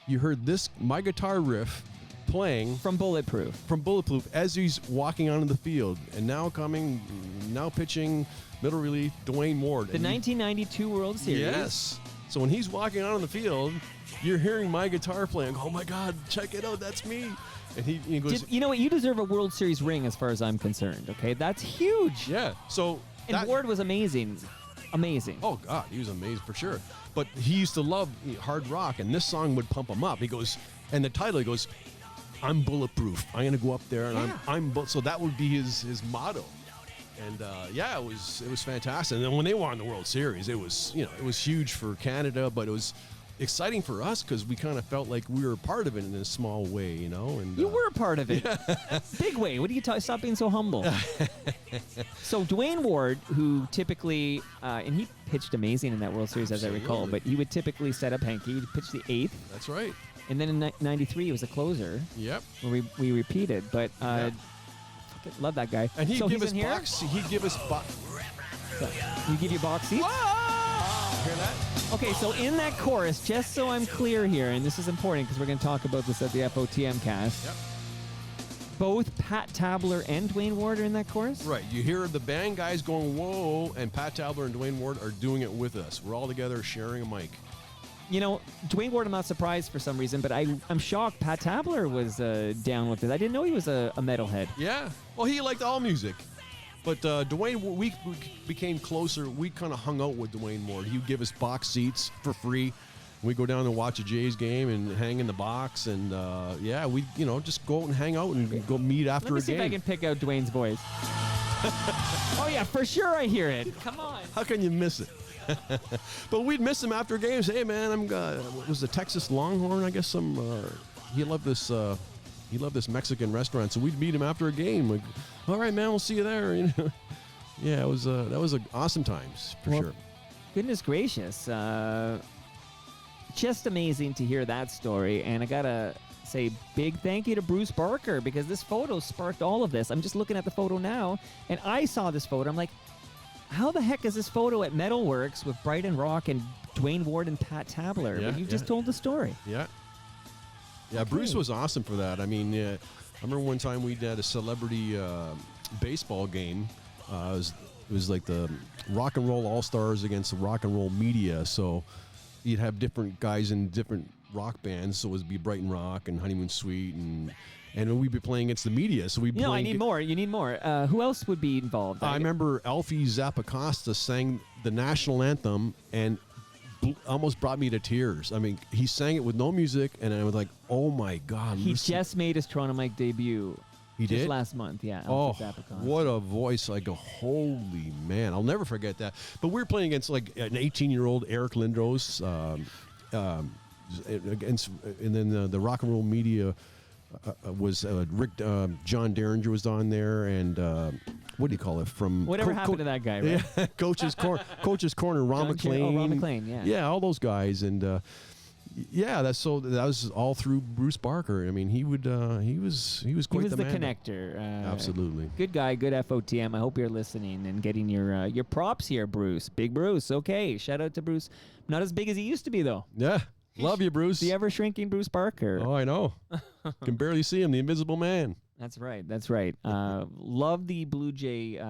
You heard my guitar riff playing from Bulletproof as he's walking onto the field, and now pitching middle relief, Dwayne Ward. The 1992 World Series. Yes. So when he's walking out on the field, you're hearing my guitar playing. Oh my God, check it out, that's me. And he goes, you know what? You deserve a World Series ring as far as I'm concerned. Okay, that's huge. Yeah. So Ward was amazing. Amazing. Oh God, he was amazing for sure. But he used to love hard rock, and this song would pump him up. He goes, and the title, he goes, "I'm bulletproof. I'm gonna go up there, and I'm so that would be his motto." And it was fantastic. And then when they won the World Series, it was huge for Canada, but it was exciting for us because we kind of felt like we were part of it in a small way, you know. And You were a part of it. Big way. What are you talking? Stop being so humble. So Dwayne Ward, who typically, and he pitched amazing in that World Series, as I recall, but he would typically set up Henke. He'd pitch the 8th. That's right. And then in '93, he was a closer. Yep. Where we repeated, but love that guy. And he'd so give he's us in here? box. He'd give us box. So, you give you box seats? Hear that? Okay, so in that chorus, just so I'm clear here, and this is important because we're going to talk about this at the FOTM cast. Yep. Both Pat Tabler and Dwayne Ward are in that chorus? Right. You hear the band guys going, whoa, and Pat Tabler and Dwayne Ward are doing it with us. We're all together sharing a mic. You know, Dwayne Ward, I'm not surprised for some reason, but I'm shocked Pat Tabler was down with it. I didn't know he was a metalhead. Yeah. Well, he liked all music. But Dwayne, we became closer. We kind of hung out with Dwayne Ward. He would give us box seats for free. We go down and watch a Jays game and hang in the box. And, we just go out and hang out and go meet after a game. Let me see if I can pick out Dwayne's voice. Oh, yeah, for sure I hear it. Come on. How can you miss it? But we'd miss him after games. Hey, man, what was the Texas Longhorn? I guess he loved this Mexican restaurant. So we'd meet him after a game. Like, all right, man, we'll see you there. You know? Yeah, that was awesome times for sure. Goodness gracious. Just amazing to hear that story. And I got to say big thank you to Bruce Barker because this photo sparked all of this. I'm just looking at the photo now, and I saw this photo. I'm like, how the heck is this photo at Metalworks with Brighton Rock and Dwayne Ward and Pat Tabler? Yeah, But you just told the story. Yeah. Yeah, Okay. Bruce was awesome for that. I mean, I remember one time we had a celebrity baseball game. It was like the Rock and Roll All-Stars against the Rock and Roll Media. So you'd have different guys in different rock bands. So it would be Brighton Rock and Honeymoon Suite and we'd be playing against the media. So we'd I need more. You need more. Who else would be involved? I remember Alfie Zappacosta sang the national anthem and almost brought me to tears. I mean, he sang it with no music, and I was like, "Oh my God!" He just made his Toronto Mike debut. He just did last month. Yeah. Oh, Alfie Zappacosta. what a voice! I go, "Holy man!" I'll never forget that. But we were playing against like an 18-year-old Eric Lindros, and then the Rock and Roll Media was Rick. John Derringer was on there, and what do you call it? From Whatever happened to that guy, right? Yeah, Coach's Corner, Ron McLean. Ron McLean, yeah. Yeah, all those guys, and that was all through Bruce Barker. I mean, he was quite He was the the man. connector. Absolutely. Good guy, good FOTM. I hope you're listening and getting your props here, Bruce. Big Bruce. Okay, shout out to Bruce. Not as big as he used to be, though. Yeah, love you, Bruce. The ever shrinking Bruce Barker. Oh, I know. Can barely see him, the Invisible Man. That's right. That's right. Love the Blue Jay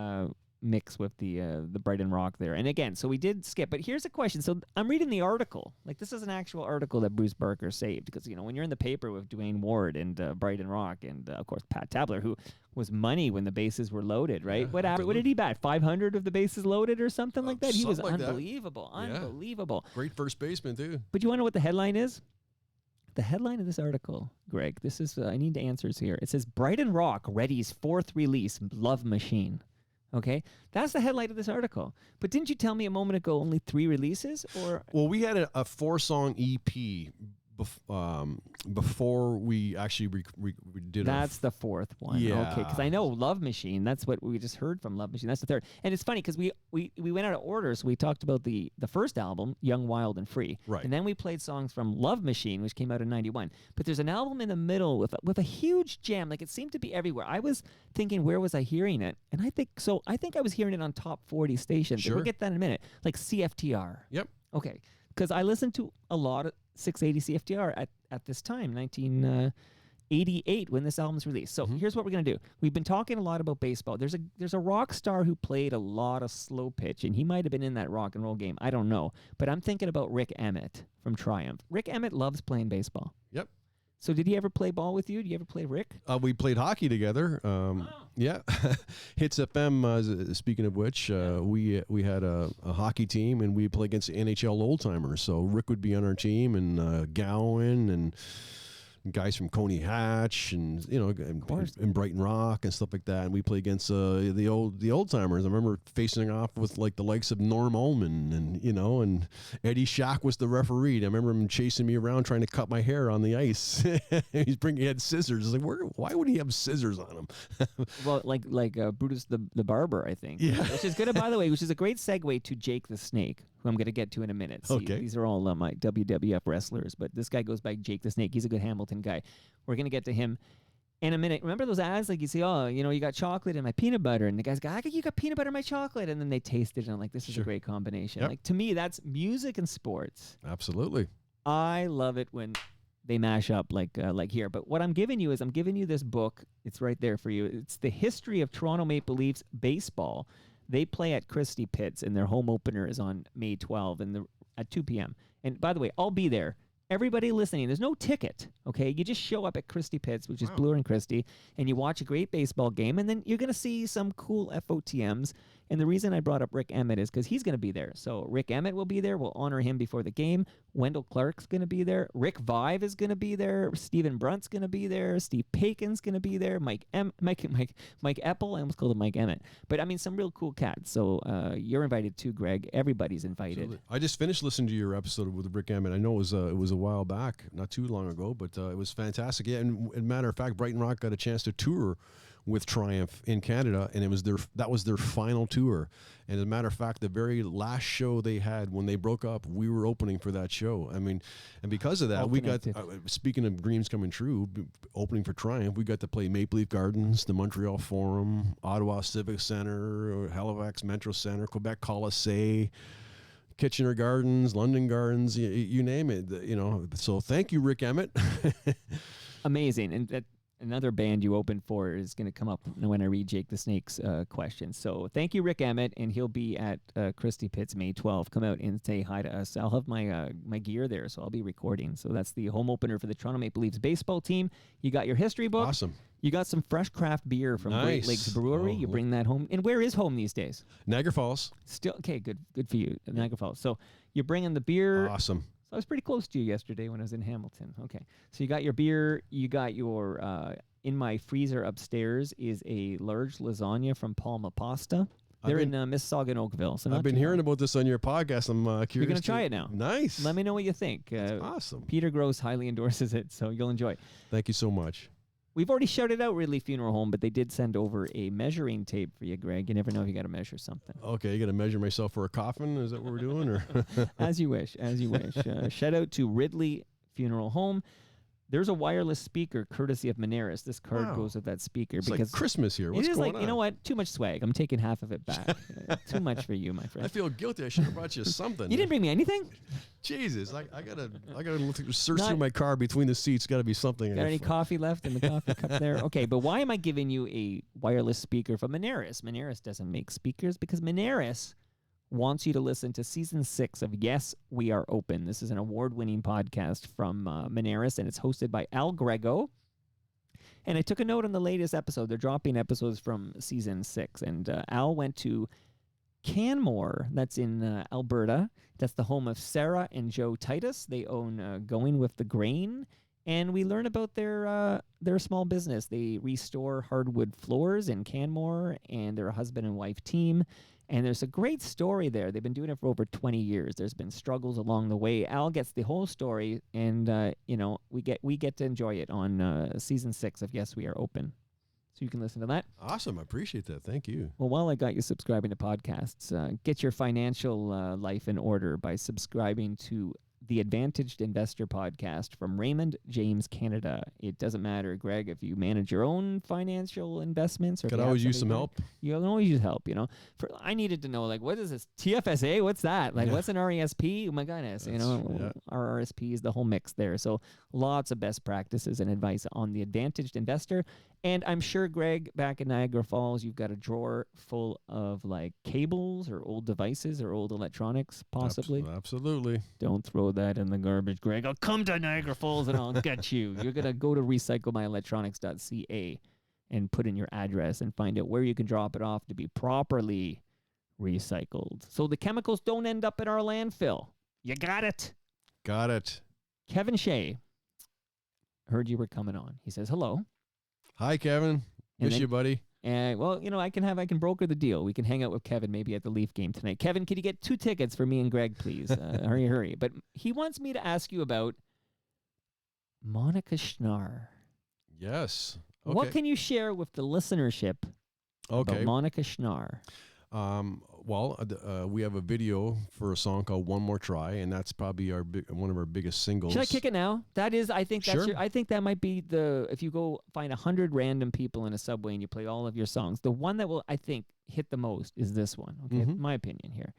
mix with the Brighton Rock there. And again, so we did skip. But here's a question. So I'm reading the article. Like, this is an actual article that Bruce Barker saved. Because, when you're in the paper with Dwayne Ward and Brighton Rock and, of course, Pat Tabler, who was money when the bases were loaded, right? Yeah, What did he bat? 500 of the bases loaded or something like that? He was something like that. unbelievable. Yeah. Unbelievable. Great first baseman, too. But you want to know what the headline is? The headline of this article, Greg, this is, I need answers here. It says, Brighton Rock readies 4th release, Love Machine. Okay? That's the headline of this article. But didn't you tell me a moment ago only 3 releases? Or Well, we had a 4-song EP before we actually did That's the 4th one. Yeah. Okay, because I know Love Machine, that's what we just heard from Love Machine. That's the 3rd. And it's funny because we went out of order, so we talked about the first album, Young, Wild, and Free. Right. And then we played songs from Love Machine, which came out in 91. But there's an album in the middle with a huge jam. Like, it seemed to be everywhere. I was thinking, where was I hearing it? And I think I was hearing it on top 40 stations. Sure. We'll get that in a minute. Like CFTR. Yep. Okay. Because I listened to a lot of 680 CFTR at this time, 1988, when this album's released. So here's what we're going to do. We've been talking a lot about baseball. There's a rock star who played a lot of slow pitch, and he might have been in that rock and roll game. I don't know. But I'm thinking about Rick Emmett from Triumph. Rick Emmett loves playing baseball. Yep. So did he ever play ball with you? Did you ever play Rick? We played hockey together. Yeah. Hits FM, speaking of which, we had a hockey team, and we played against the NHL old timers. So Rick would be on our team, and Gowan and guys from Coney Hatch and and Brighton Rock and stuff like that. And we play against the old timers. I remember facing off with like the likes of Norm Ullman and Eddie Shack was the referee. I remember him chasing me around trying to cut my hair on the ice. He had scissors. I was like, why would he have scissors on him? Well, like Brutus the barber, I think. Yeah. Which is good, by the way, which is a great segue to Jake the Snake, who I'm going to get to in a minute. See, Okay. These are all my WWF wrestlers, but this guy goes by Jake the Snake. He's a good Hamilton guy. We're going to get to him in a minute. Remember those ads? Like you see, you got chocolate and my peanut butter. And the guy's got, you got peanut butter and my chocolate. And then they taste it and I'm like, this is a great combination. Yep. Like, to me, that's music and sports. Absolutely. I love it when they mash up like here. But what I'm giving you is this book. It's right there for you. It's the history of Toronto Maple Leafs baseball. They play at Christie Pitts, and their home opener is on May 12 at 2 p.m. And by the way, I'll be there. Everybody listening, there's no ticket, okay? You just show up at Christie Pitts, which is Bloor and Christie, and you watch a great baseball game, and then you're going to see some cool FOTMs. And the reason I brought up Rick Emmett is because he's going to be there. So Rick Emmett will be there. We'll honor him before the game. Wendell Clark's going to be there. Rick Vive is going to be there. Stephen Brunt's going to be there. Steve Pakin's going to be there. Mike Epple. I almost called him Mike Emmett. But, I mean, some real cool cats. So you're invited too, Greg. Everybody's invited. Absolutely. I just finished listening to your episode with Rick Emmett. I know it was a while back, not too long ago, but it was fantastic. Yeah, and matter of fact, Brighton Rock got a chance to tour with Triumph in Canada, and that was their final tour. And as a matter of fact, the very last show they had when they broke up, we were opening for that show. I mean, and because of that, we got, speaking of dreams coming true, opening for Triumph, we got to play Maple Leaf Gardens, the Montreal Forum, Ottawa Civic Center, Halifax Metro Center, Quebec Colisée, Kitchener Gardens, London Gardens, you name it, So thank you, Rick Emmett. Amazing. And another band you open for is going to come up when I read Jake the Snake's question. So thank you, Rick Emmett, and he'll be at Christie Pitts May 12. Come out and say hi to us. I'll have my gear there, so I'll be recording. So that's the home opener for the Toronto Maple Leafs baseball team. You got your history book. Awesome. You got some fresh craft beer from Great Lakes Brewery. You bring that home. And where is home these days? Niagara Falls. Still okay. Good for you, Niagara Falls. So you're bringing the beer. Awesome. So I was pretty close to you yesterday when I was in Hamilton. Okay. So you got your beer. You got your, in my freezer upstairs is a large lasagna from Palma Pasta. They're in Mississauga and Oakville. So I've been hearing about this on your podcast. I'm curious. You're going to try it now. Nice. Let me know what you think. Awesome. Peter Gross highly endorses it, so you'll enjoy it. Thank you so much. We've already shouted out Ridley Funeral Home, but they did send over a measuring tape for you, Greg. You never know if you got to measure something. Okay, you got to measure myself for a coffin? Is that what we're doing? Or As you wish, as you wish. Shout out to Ridley Funeral Home. There's a wireless speaker courtesy of Moneris. This card goes with that speaker. It's because like Christmas here. What's it is going like, on? you know what? Too much swag. I'm taking half of it back. Too much for you, my friend. I feel guilty. I should have brought you something. You didn't bring me anything? Jesus, I gotta search through my car between the seats. Got to be something. Got any coffee left in the coffee cup there? Okay, but why am I giving you a wireless speaker from Moneris? Moneris doesn't make speakers because Moneris wants you to listen to season 6 of Yes, We Are Open. This is an award-winning podcast from Moneris, and it's hosted by Al Grego. And I took a note on the latest episode. They're dropping episodes from season 6, and Al went to Canmore, that's in Alberta. That's the home of Sarah and Joe Titus. They own Going With the Grain, and we learn about their small business. They restore hardwood floors in Canmore, and they're a husband and wife team. And there's a great story there. They've been doing it for over 20 years. There's been struggles along the way. Al gets the whole story, and we get to enjoy it on season 6 of Yes, We Are Open. So you can listen to that. Awesome. I appreciate that. Thank you. Well, while I got you subscribing to podcasts, get your financial life in order by subscribing to the Advantaged Investor podcast from Raymond James Canada. It doesn't matter, Greg, if you manage your own financial investments or could always use some help. You can always use help. I needed to know, like, what is this TFSA? What's that? Like, what's an RESP? Oh my goodness, our RSP is the whole mix there. So lots of best practices and advice on the Advantaged Investor. And I'm sure, Greg, back in Niagara Falls, you've got a drawer full of like cables or old devices or old electronics, possibly. Absolutely. Don't throw that in the garbage, Greg. I'll come to Niagara Falls and I'll get you. You're going to go to recyclemyelectronics.ca and put in your address and find out where you can drop it off to be properly recycled. So the chemicals don't end up in our landfill. You got it? Got it. Kevin Shea. heard you were coming on. He says, hello. Hi, Kevin. And Miss then- you, buddy. And well, I can broker the deal. We can hang out with Kevin maybe at the Leaf game tonight. Kevin, could you get 2 tickets for me and Greg, please? Hurry. But he wants me to ask you about Monica Schnarr. Yes. Okay. What can you share with the listenership about Monica Schnarr? We have a video for a song called "One More Try," and that's probably one of our biggest singles. Should I kick it now? That is, I think that's Sure. I think that might be if you go find 100 random people in a subway and you play all of your songs, the one that will, I think, hit the most is this one. Okay, my opinion here.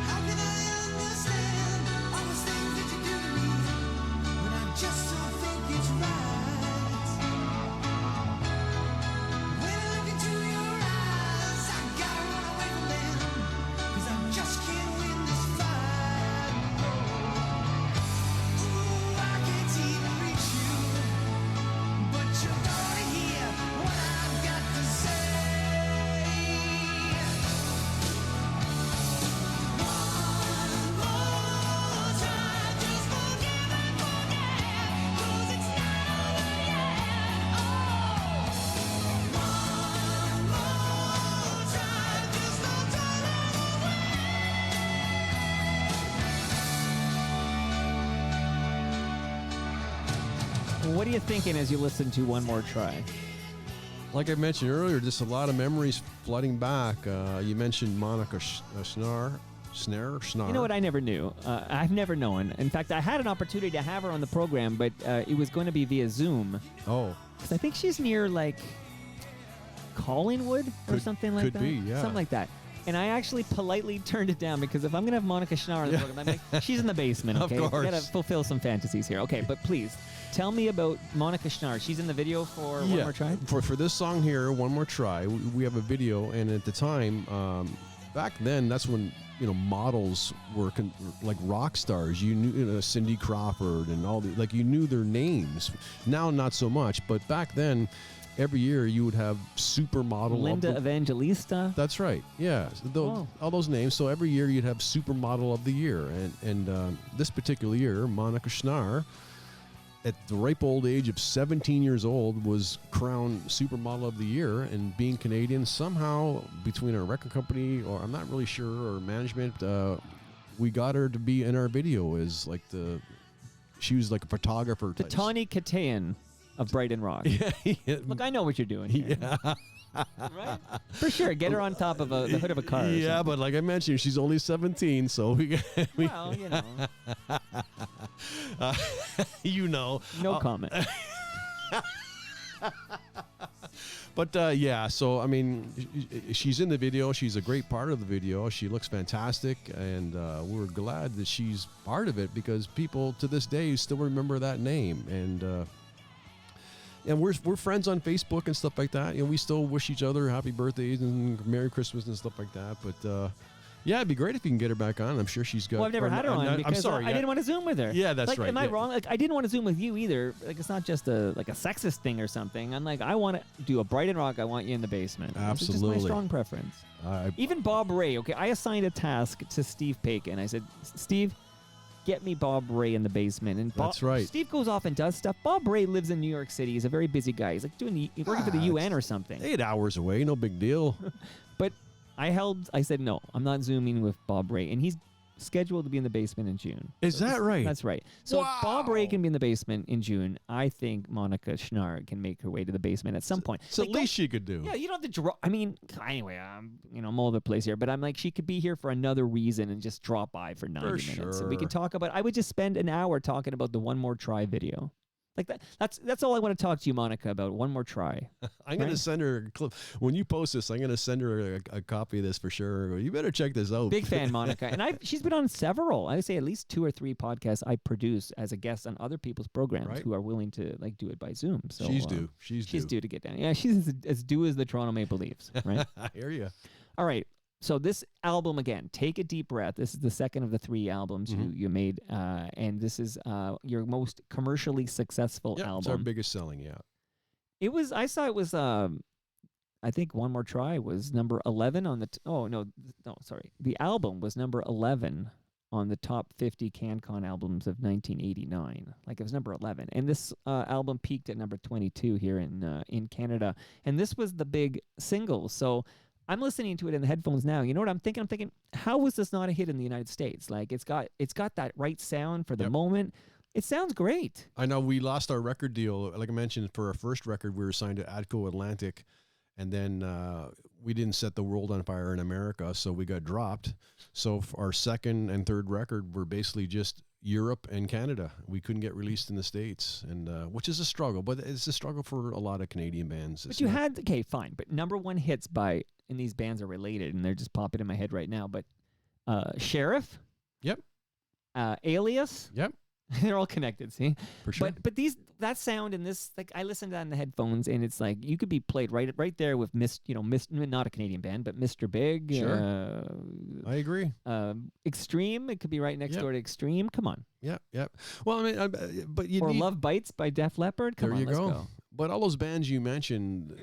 How can I understand all those things that you do to me when I just don't think it's right? When I look into your eyes, I gotta run away from them, 'cause I just can't win this fight. Ooh, I can't even reach you, but you're gonna hear what I've got to say. What are you thinking as you listen to One More Try? Like I mentioned earlier, just a lot of memories flooding back. You mentioned Monica Schnarr. You know what? I never knew. I've never known. In fact, I had an opportunity to have her on the program, but it was going to be via Zoom. Oh, Because I think she's near, like, Collingwood or something like could that. be, yeah. Something like that. And I actually politely turned it down because if I'm going to have Monica Schnarr on the program, I'm like, she's in the basement, Of okay? We course. got to fulfill some fantasies here. Okay, but please, tell me about Monica Schnarr. She's in the video for One More Try? For this song here, "One More Try," we have a video, and at the time, back then, that's when models were like rock stars. You knew Cindy Crawford and all the you knew their names. Now, not so much, but back then, every year you would have supermodel. Linda Evangelista. That's right. Yeah, all those names. So every year you'd have supermodel of the year, and this particular year, Monica Schnarr, at the ripe old age of 17 years old, was crowned supermodel of the year. And being Canadian, somehow between our record company, or I'm not really sure, or management, we got her to be in our video as she was like a photographer. The Tawny Katayan of Brighton Rock. Yeah. Look, I know what you're doing here. Yeah. Right? For sure. Get her on top of the hood of a car. or Yeah, something. but like I mentioned, she's only 17, so Well, no comment. But yeah, so I mean, she's in the video. She's a great part of the video. She looks fantastic, and we're glad that she's part of it because people to this day still remember that name. And we're friends on Facebook and stuff like that. We still wish each other happy birthdays and Merry Christmas and stuff like that. But yeah, it'd be great if you can get her back on. I'm sure she's got. Well, I've never had her on because I'm sorry, I didn't want to Zoom with her. Yeah, that's right. Am I Yeah. wrong? Like, I didn't want to Zoom with you either. Like, it's not just a sexist thing or something. I'm like, I want to do a Brighton Rock. I want you in the basement. This is just Absolutely. my strong preference. Even Bob Ray. Okay, I assigned a task to Steve Paikin. I said, Steve, get me Bob Ray in the basement. And That's right. Steve goes off and does stuff. Bob Ray lives in New York City. He's a very busy guy. He's like he's working for the UN or something. 8 hours away, no big deal. But I said, no, I'm not Zooming with Bob Ray. And he's scheduled to be in the basement in June. Is that right? That's right. So if Bob Ray can be in the basement in June, I think Monica Schnarr can make her way to the basement at some point. So at least she could do. Yeah, you don't have to draw. I mean, anyway, I'm all over the place here, but I'm like, she could be here for another reason and just drop by for 90 minutes. And we can talk about, I would just spend an hour talking about the One More Try video. Like that's all I want to talk to you, Monica, about. One More Try. I'm going to send her a clip. When you post this, I'm going to send her a copy of this for sure. You better check this out. Big fan, Monica. And she's been on several, I would say at least 2 or 3 podcasts I produce as a guest on other people's programs who are willing to do it by Zoom. So she's due. She's due to get down. Yeah, she's as due as the Toronto Maple Leafs, right? I hear you. All right. So this album, again, take a deep breath. This is the second of the 3 albums you made, and this is your most commercially successful Yeah, album. it's our biggest selling. Yeah. It was. I saw it was. I think One More Try was number 11 on the. Sorry. The album was number 11 on the top 50 CanCon albums of 1989. Like it was number 11, and this album peaked at number 22 here in Canada, and this was the big single. So I'm listening to it in the headphones now. You know what I'm thinking? I'm thinking, how was this not a hit in the United States? Like it's got that right sound for the moment. It sounds great. I know we lost our record deal. Like I mentioned, for our first record, we were signed to Atco Atlantic, and then we didn't set the world on fire in America, so we got dropped. So for our second and third record were basically just Europe and Canada. We couldn't get released in the States, and which is a struggle, but it's a struggle for a lot of Canadian bands. But you had, okay, fine, but number 1 hits by, and these bands are related, and they're just popping in my head right now, but Sheriff. Yep. Alias. Yep. They're all connected, see? For sure. But that sound in this, like I listened to that in the headphones, and it's like you could be played right there with not a Canadian band, but Mr. Big. Sure. I agree. Extreme, it could be right next door to Extreme. Come on. Yep. Well, I mean, but you or need, Love Bites by Def Leppard. Come there on, you let's go. go. But all those bands you mentioned,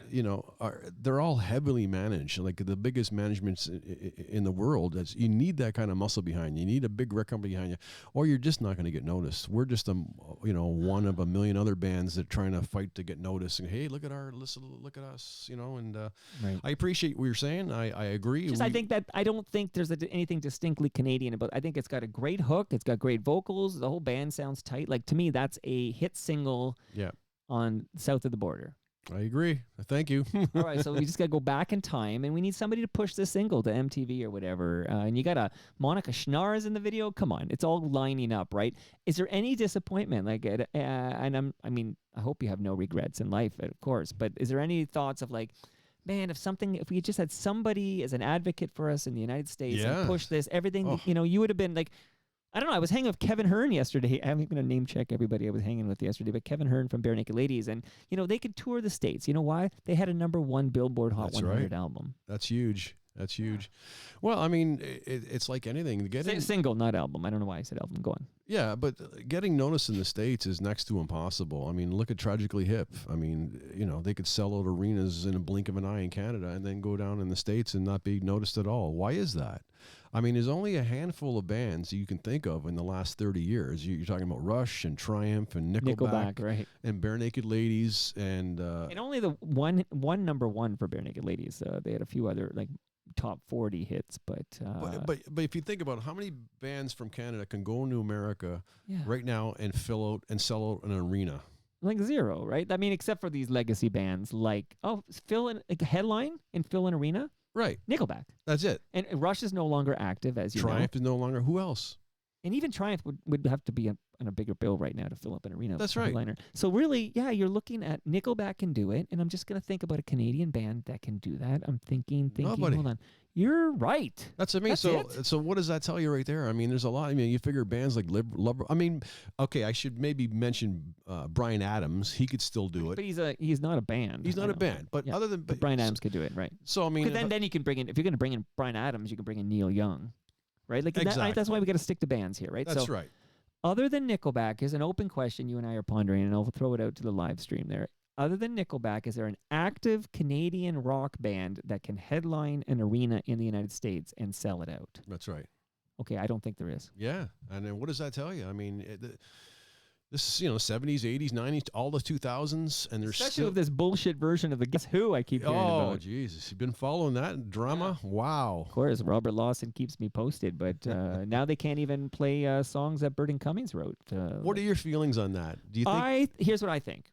they're all heavily managed, like the biggest managements in the world. You need that kind of muscle behind you. You need a big record company behind you, or you're just not going to get noticed. We're just one of a million other bands that are trying to fight to get noticed. And hey, look at us, And Right. I appreciate what you're saying. I agree. I don't think there's anything distinctly Canadian about. I think it's got a great hook. It's got great vocals. The whole band sounds tight. Like to me, that's a hit single. Yeah. On south of the border. I agree. Thank you. All right, so we just got to go back in time, and we need somebody to push this single to MTV or whatever. And you got Monica Schnarrs in the video. Come on, it's all lining up, right? Is there any disappointment? Like, I hope you have no regrets in life, of course. But is there any thoughts of like, man, if we just had somebody as an advocate for us in the United States and push this, everything, you would have been like. I don't know. I was hanging with Kevin Hearn yesterday. I'm going to name check everybody I was hanging with yesterday, but Kevin Hearn from Bare Naked Ladies. And, they could tour the States. You know why? They had a number 1 Billboard Hot 100 album. That's huge. That's huge. Well, I mean, it's like anything. Single, not album. I don't know why I said album. Go on. Yeah, but getting noticed in the States is next to impossible. I mean, look at Tragically Hip. I mean, they could sell out arenas in a blink of an eye in Canada and then go down in the States and not be noticed at all. Why is that? I mean, there's only a handful of bands you can think of in the last 30 years. You're talking about Rush and Triumph and Nickelback right. and Bare Naked Ladies and only the one number 1 for Bare Naked Ladies. They had a few other like top 40 hits, but if you think about it, how many bands from Canada can go into America right now and sell out an arena? Like zero, right? I mean, except for these legacy bands like fill in a headline and fill an arena. Right. Nickelback. That's it. And Rush is no longer active, as you know. Triumph is no longer. Who else? And even Triumph would have to be on a bigger bill right now to fill up an arena. That's right. Headliner. So really, you're looking at Nickelback can do it, and I'm just going to think about a Canadian band that can do that. I'm thinking, Nobody. Hold on. You're right. That's what I mean. So what does that tell you right there? I mean, there's a lot. I mean, you figure bands like I mean, okay, I should maybe mention Bryan Adams. He could still do it. But he's not a band. He's not a band. But other than Bryan Adams could do it, right? So I mean, then you can bring in, if you're going to bring in Bryan Adams, you can bring in Neil Young, right? Like exactly. That's why we got to stick to bands here, right? That's right. Other than Nickelback, is an open question you and I are pondering, and I'll throw it out to the live stream there. Other than Nickelback, is there an active Canadian rock band that can headline an arena in the United States and sell it out? That's right. Okay, I don't think there is. Yeah, and then what does that tell you? I mean, this is 70s, 80s, 90s, all the 2000s, and there's especially still with this bullshit version of the Guess Who I keep hearing about. Oh, Jesus, you've been following that drama? Yeah. Wow. Of course, Robert Lawson keeps me posted, but now they can't even play songs that Burton Cummings wrote. What are your feelings on that? Do you think? Here's what I think.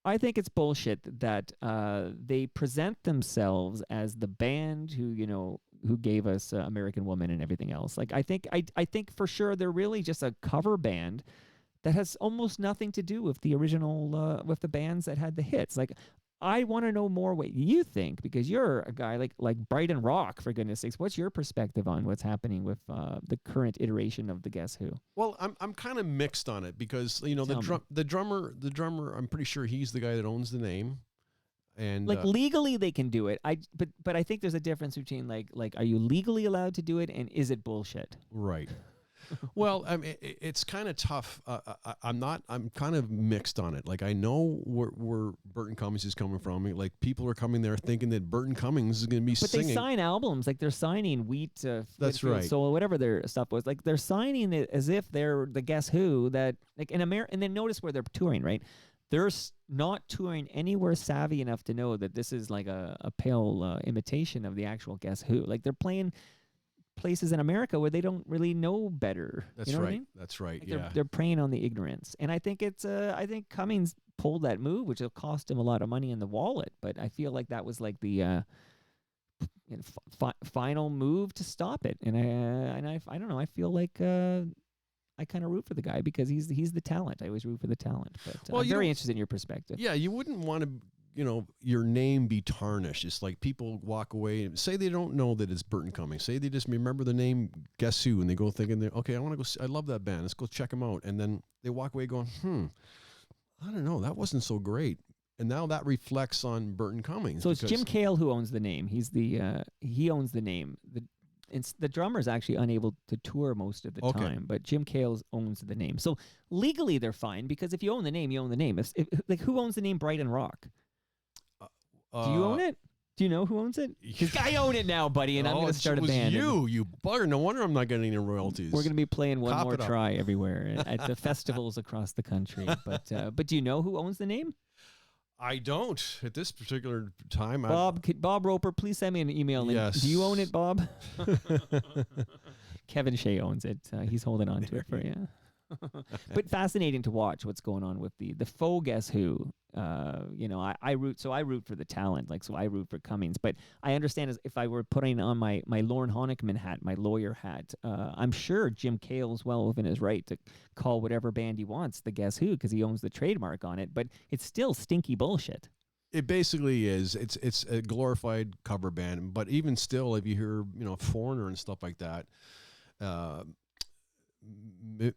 I think it's bullshit that they present themselves as the band who gave us American Woman and everything else. Like I think for sure they're really just a cover band that has almost nothing to do with the original with the bands that had the hits. Like I want to know more what you think, because you're a guy like Brighton Rock, for goodness sakes. What's your perspective on what's happening with the current iteration of the Guess Who? Well, I'm kind of mixed on it because the drummer, I'm pretty sure he's the guy that owns the name, And Like legally they can do it. But I think there's a difference between like are you legally allowed to do it and is it bullshit? right. Well, I mean, it's kind of tough. I'm kind of mixed on it. Like, I know where Burton Cummings is coming from. Like, people are coming there thinking that Burton Cummings is going to be But singing. they sign albums like they're signing Wheat, That's Whitfield right. Soul, whatever their stuff was. Like they're signing it as if they're the Guess Who that like in America. And then notice where they're touring, right? They're not touring anywhere savvy enough to know that this is like a pale imitation of the actual Guess Who. Like they're playing places in America where they don't really know better. That's you know right. What I mean? That's right. Like Yeah. they're preying on the ignorance, and I think I think Cummings pulled that move, which will cost him a lot of money in the wallet. But I feel like that was like the final move to stop it. And I don't know. I feel like I kind of root for the guy because he's the talent. I always root for the talent. But Well, I'm very interested in your perspective. Yeah, you wouldn't want to, your name be tarnished. It's like people walk away and say they don't know that it's Burton Cummings. Say they just remember the name Guess Who, and they go thinking, okay, I want to go. I love that band. Let's go check them out. And then they walk away going, I don't know, that wasn't so great. And now that reflects on Burton Cummings. So it's Jim Cale who owns the name. He owns the name. The drummer is actually unable to tour most of the time, but Jim Cale owns the name. So legally they're fine because if you own the name, you own the name. If like who owns the name Brighton Rock? Do you own it? Do you know who owns it? Because I own it now, buddy, and I'm going to start a band. You bugger. No wonder I'm not getting any royalties. We're going to be playing One More Try everywhere at the festivals across the country. But do you know who owns the name? I don't at this particular time. Bob Roper, please send me an email. Yes. Do you own it, Bob? Kevin Shea owns it. He's holding on to it for you. But fascinating to watch what's going on with the faux Guess Who. I root for the talent, so I root for Cummings. But I understand as if I were putting on my Lorne Honickman hat, my lawyer hat, I'm sure Jim Cale's well within his right to call whatever band he wants the Guess Who because he owns the trademark on it. But it's still stinky bullshit. It basically is. It's a glorified cover band. But even still, if you hear Foreigner and stuff like that.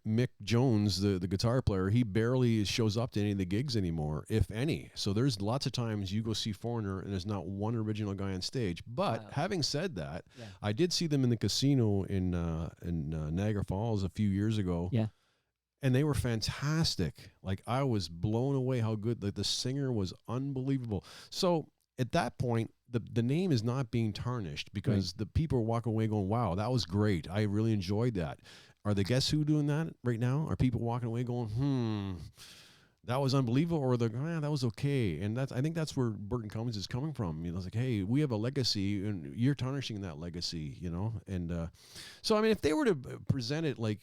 Mick Jones, the guitar player, he barely shows up to any of the gigs anymore, if any. So there's lots of times you go see Foreigner and there's not one original guy on stage. But having said that, I did see them in the casino in Niagara Falls a few years ago. Yeah. And they were fantastic. Like, I was blown away how good. Like, the singer was unbelievable. So at that point, the name is not being tarnished because the people are walking away going, wow, that was great. I really enjoyed that. Are the Guess Who doing that right now? Are people walking away going, that was unbelievable, or that was okay? And I think that's where Burton Cummings is coming from. It's like, hey, we have a legacy, and you're tarnishing that legacy, And so, I mean, if they were to present it like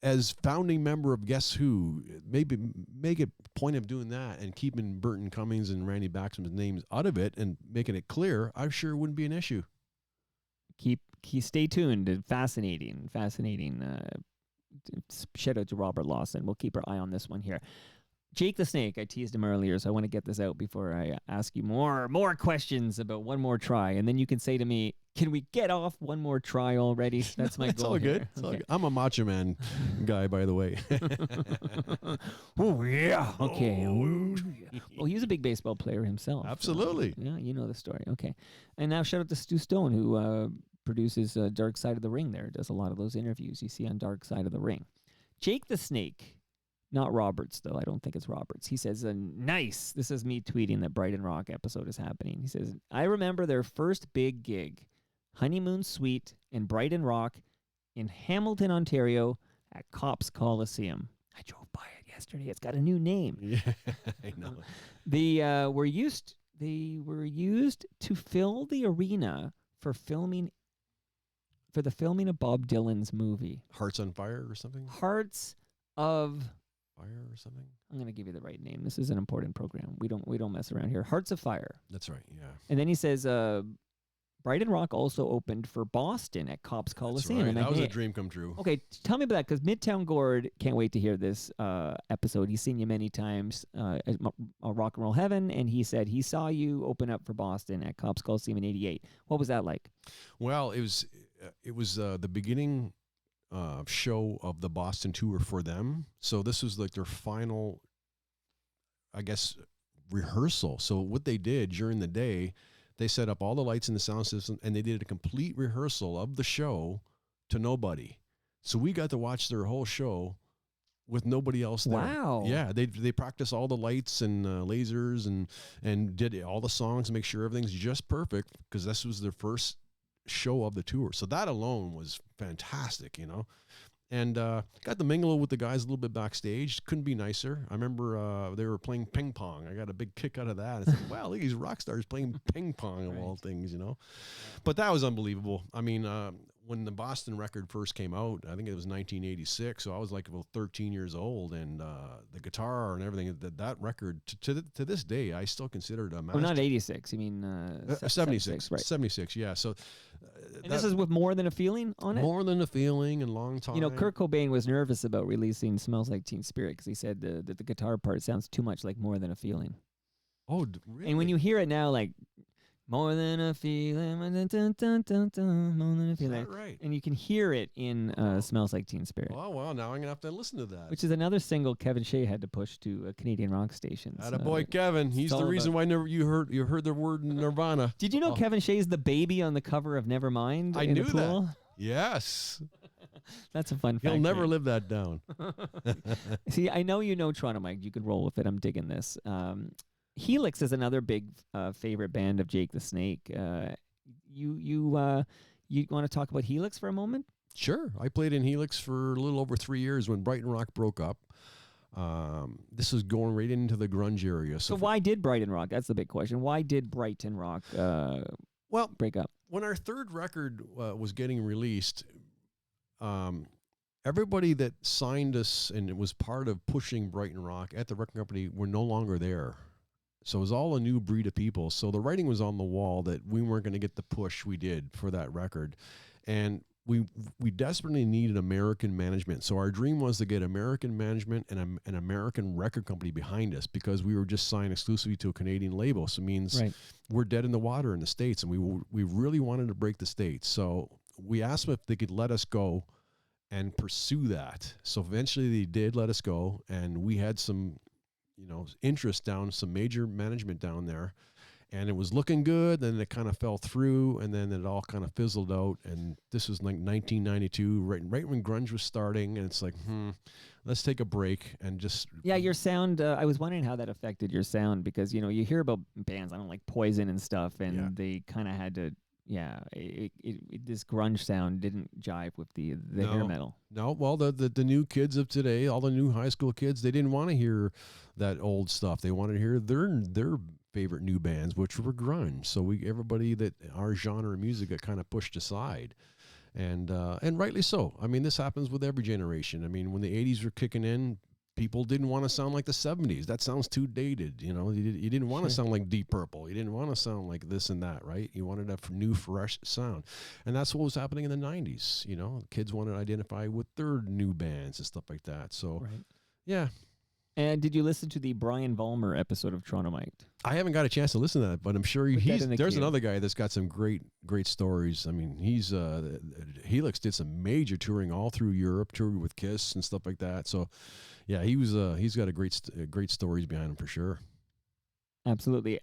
as founding member of Guess Who, maybe make a point of doing that and keeping Burton Cummings and Randy Baxham's names out of it and making it clear, I'm sure it wouldn't be an issue. Stay tuned. Fascinating. Shout out to Robert Lawson. We'll keep our eye on this one here. Jake the Snake, I teased him earlier, so I want to get this out before I ask you more questions about One More Try. And then you can say to me, can we get off One More Try already? That's my goal. It's all good. It's all good. I'm a Macho Man guy, by the way. Oh, yeah. Okay. Well, he was a big baseball player himself. Absolutely. Yeah, you know the story. Okay. And now shout out to Stu Stone, who produces Dark Side of the Ring there. Does a lot of those interviews you see on Dark Side of the Ring. Jake the Snake, not Roberts, though. I don't think it's Roberts. He says, nice. This is me tweeting that Brighton Rock episode is happening. He says, I remember their first big gig, Honeymoon Suite in Brighton Rock in Hamilton, Ontario at Cops Coliseum. I drove by it yesterday. It's got a new name. Yeah, I know. They were used to fill the arena for the filming of Bob Dylan's movie. Hearts on Fire or something? Hearts of Fire or something? I'm going to give you the right name. This is an important program. We don't mess around here. Hearts of Fire. That's right, yeah. And then he says Brighton Rock also opened for Boston at Cops Coliseum. That's right. And that was a dream come true. Okay, tell me about that, because Midtown Gord can't wait to hear this episode. He's seen you many times at Rock and Roll Heaven, and he said he saw you open up for Boston at Cops Coliseum in '88. What was that like? Well, it was the beginning show of the Boston tour for them. So this was like their final, I guess, rehearsal. So what they did during the day, they set up all the lights in the sound system, and they did a complete rehearsal of the show to nobody. So we got to watch their whole show with nobody else there. Wow. Yeah, they practiced all the lights and lasers and did all the songs to make sure everything's just perfect, because this was their first show of the tour. So that alone was fantastic, you know. And got to mingle with the guys a little bit backstage. Couldn't be nicer. I remember they were playing ping pong. I got a big kick out of that. I said, wow, look, these rock stars playing ping pong of all things, you know. But that was unbelievable. I mean, when the Boston record first came out, I think it was 1986, so I was like about 13 years old, and the guitar and everything, that record, to this day, I still consider it a master. Oh, not 86. You mean 76. right. 76, yeah. So, and this is with More Than a Feeling on it? More Than a Feeling and Long Time. You know, Kurt Cobain was nervous about releasing Smells Like Teen Spirit because he said that the guitar part sounds too much like More Than a Feeling. Oh, really? And when you hear it now, like, more than a feeling, more than a feeling. Is that right? And you can hear it in Smells Like Teen Spirit. Oh, well, now I'm going to have to listen to that. Which is another single Kevin Shea had to push to Canadian rock stations. Attaboy, Kevin. He's the reason why you heard the word Nirvana. Did you know Kevin Shea's the baby on the cover of Nevermind? I knew that. Yes. That's a fun fact. He'll never live that down. See, I know you know Toronto Mike. You could roll with it. I'm digging this. Helix is another big favorite band of Jake the Snake. You want to talk about Helix for a moment? Sure. I played in Helix for a little over 3 years when Brighton Rock broke up. This was going right into the grunge area. So why did Brighton Rock? That's the big question. Why did Brighton Rock break up? When our third record was getting released, everybody that signed us and was part of pushing Brighton Rock at the record company were no longer there. So it was all a new breed of people. So the writing was on the wall that we weren't going to get the push we did for that record. And we desperately needed American management. So our dream was to get American management and an American record company behind us, because we were just signed exclusively to a Canadian label. So it means we're dead in the water in the States, and we really wanted to break the States. So we asked them if they could let us go and pursue that. So eventually they did let us go, and we had some interest down, some major management down there, and it was looking good. Then it kind of fell through, and then it all kind of fizzled out. And this was like 1992, right when grunge was starting, and it's like, let's take a break and just... Yeah, your sound, I was wondering how that affected your sound, because, you hear about bands, I don't know, like Poison and stuff, and they kind of had to... Yeah, this grunge sound didn't jive with the hair metal. No, well, the new kids of today, all the new high school kids, they didn't want to hear that old stuff. They wanted to hear their favorite new bands, which were grunge. So everybody that our genre of music got kind of pushed aside, and rightly so. I mean, this happens with every generation. I mean, when the 80s were kicking in, people didn't want to sound like the 70s. That sounds too dated. You didn't want to sound like Deep Purple. You didn't want to sound like this and that, right? You wanted a new, fresh sound. And that's what was happening in the 90s. Kids wanted to identify with their new bands and stuff like that. So, yeah. And did you listen to the Brian Vollmer episode of Toronto Mic'd? I haven't got a chance to listen to that, but I'm sure there's another guy that's got some great stories. I mean, Helix did some major touring all through Europe, toured with Kiss and stuff like that. So, yeah, he's got a great stories behind him for sure. Absolutely.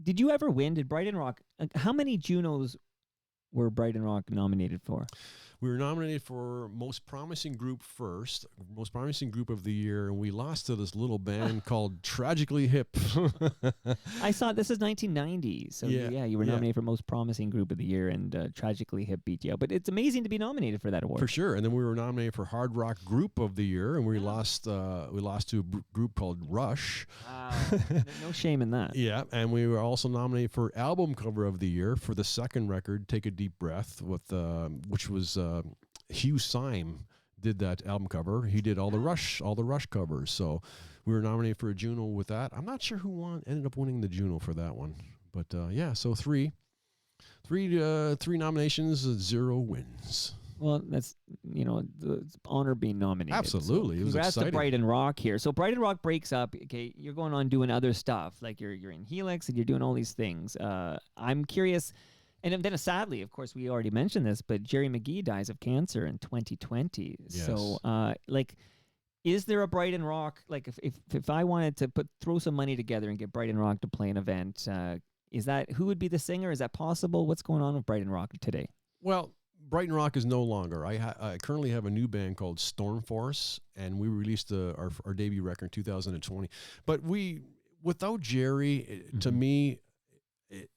Did you ever win? Did Brighton Rock? How many Junos were Brighton Rock nominated for? We were nominated for Most Promising Group first, Most Promising Group of the Year, and we lost to this little band called Tragically Hip. I saw this is 1990, so you were nominated for Most Promising Group of the Year, and Tragically Hip beat you out. But it's amazing to be nominated for that award. For sure. And then we were nominated for Hard Rock Group of the Year, and we lost to a group called Rush. Wow. No shame in that. Yeah, and we were also nominated for Album Cover of the Year for the second record, Take a Deep Breath, which was Hugh Syme did that album cover. He did all the Rush covers. So we were nominated for a Juno with that. I'm not sure who ended up winning the Juno for that one, but so three nominations, 0 wins. Well, that's the honor being nominated. Absolutely, So it was congrats exciting. to Brighton Rock here. So Brighton Rock breaks up. Okay, you're going on doing other stuff, like you're in Helix and you're doing all these things. I'm curious. And then sadly, of course, we already mentioned this, but Jerry McGee dies of cancer in 2020. Yes. So, Is there a Brighton Rock, like if I wanted to throw some money together and get Brighton Rock to play an event, who would be the singer? Is that possible? What's going on with Brighton Rock today? Well, Brighton Rock is no longer. I currently have a new band called Storm Force, and we released our debut record in 2020. But without Jerry, to me,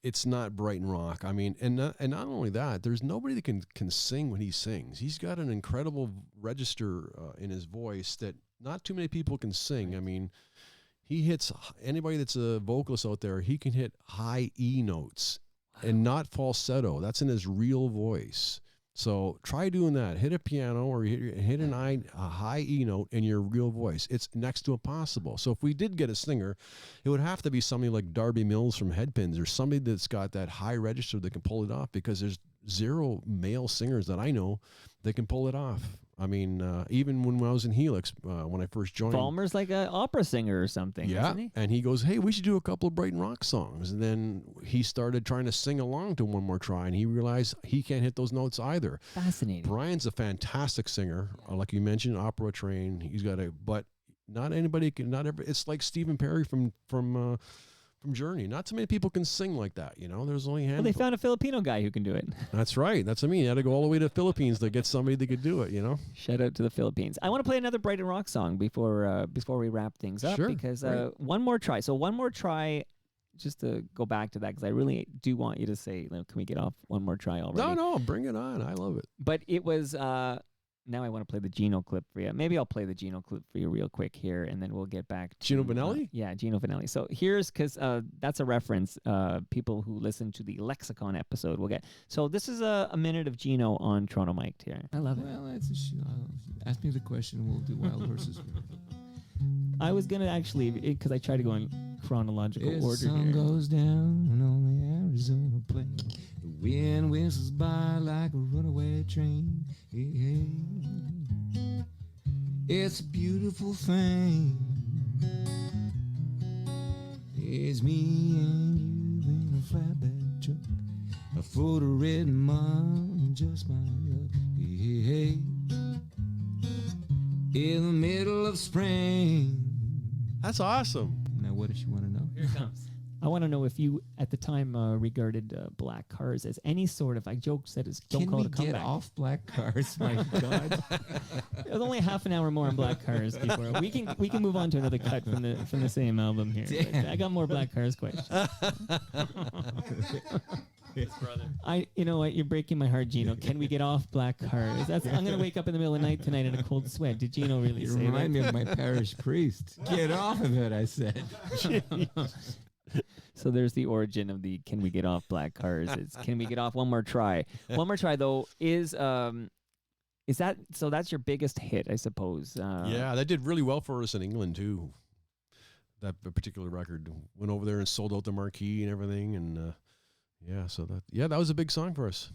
it's not Brighton Rock. I mean, and not only that, there's nobody that can sing when he sings. He's got an incredible register in his voice that not too many people can sing. I mean, he hits anybody that's a vocalist out there. He can hit high E notes and not falsetto. That's in his real voice. So try doing that. Hit a piano or hit a high E note in your real voice. It's next to impossible. So if we did get a singer, it would have to be somebody like Darby Mills from Headpins or somebody that's got that high register that can pull it off, because there's zero male singers that I know that can pull it off. I mean, even when I was in Helix, when I first joined. Ballmer's like an opera singer or something, isn't he? And he goes, hey, we should do a couple of Brighton Rock songs. And then he started trying to sing along to One More Try, and he realized he can't hit those notes either. Fascinating. Brian's a fantastic singer. Like you mentioned, opera train. He's got but not anybody can, it's like Stephen Perry from Journey. Not too many people can sing like that, There's only a handful. Well, they found a Filipino guy who can do it. That's right. That's what I mean. You had to go all the way to the Philippines to get somebody that could do it, Shout out to the Philippines. I want to play another Brighton Rock song before we wrap things up. Sure, because right. One More Try. So One More Try, just to go back to that, because I really do want you to say, can we get off One More Try already? No, bring it on. I love it. But it was... now I want to play the Gino clip for you. Maybe I'll play the Gino clip for you real quick here, and then we'll get back to... Gino Vanelli? Yeah, Gino Vanelli. So here's, because that's a reference. People who listen to the Lexicon episode will get. So this is a minute of Gino on Toronto Mic'd here. I love it. Well, that's ask me the question, we'll do Wild Horses. I was going to actually, because I tried to go in chronological order the sun here. goes down on the Arizona plain. The wind whistles by like a runaway train. Hey, it's a beautiful thing. It's me and you in a flatbed truck, a photo-red mom and just my luck. Hey, in the middle of spring. That's awesome. Now, what does she want to know? Here it comes. I want to know if you, at the time, regarded black cars as any sort of, I joke said, as don't call it a comeback. Can we get off black cars? My God. There's only half an hour more on black cars before we can move on to another cut from the same album here. I got more black cars questions. Yes, brother. You know what? You're breaking my heart, Gino. Can we get off black cars? I'm gonna wake up in the middle of the night tonight in a cold sweat. Did Gino really say that? You remind me of my parish priest. Get off of it, I said. So there's the origin of the "Can we get off black cars?" It's "Can we get off One More Try?" One More Try though is that so? That's your biggest hit, I suppose. Yeah, that did really well for us in England too. That particular record went over there and sold out the marquee and everything, and that was a big song for us.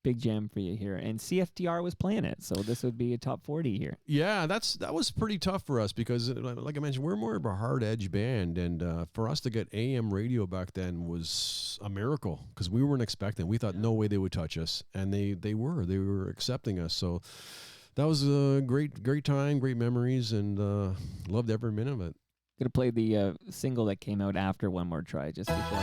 Big jam for you here, and CFTR was playing it, so this would be a top 40 here. Yeah, that was pretty tough for us because, like I mentioned, we're more of a hard edge band, and for us to get AM radio back then was a miracle because we weren't expecting. We thought no way they would touch us, and they were accepting us. So that was a great time, great memories, and loved every minute of it. Gonna play the single that came out after One More Try just before.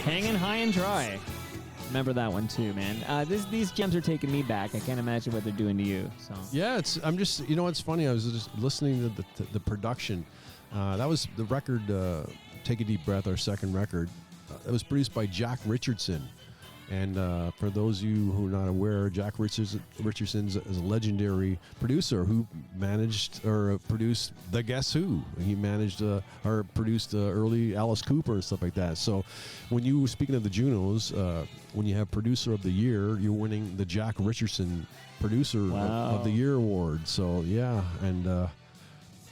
Hanging high and dry. Remember that one too, man. These gems are taking me back. I can't imagine what they're doing to you. So Yeah, I'm just, you know what's funny? I was just listening to the production. That was the record, Take a Deep Breath, our second record. It was produced by Jack Richardson. And for those of you who are not aware, Jack Richardson is a legendary producer who managed or produced The Guess Who. He managed or produced early Alice Cooper and stuff like that. So when you, speaking of the Junos, when you have Producer of the Year, you're winning the Jack Richardson Producer of the Year award. So yeah, and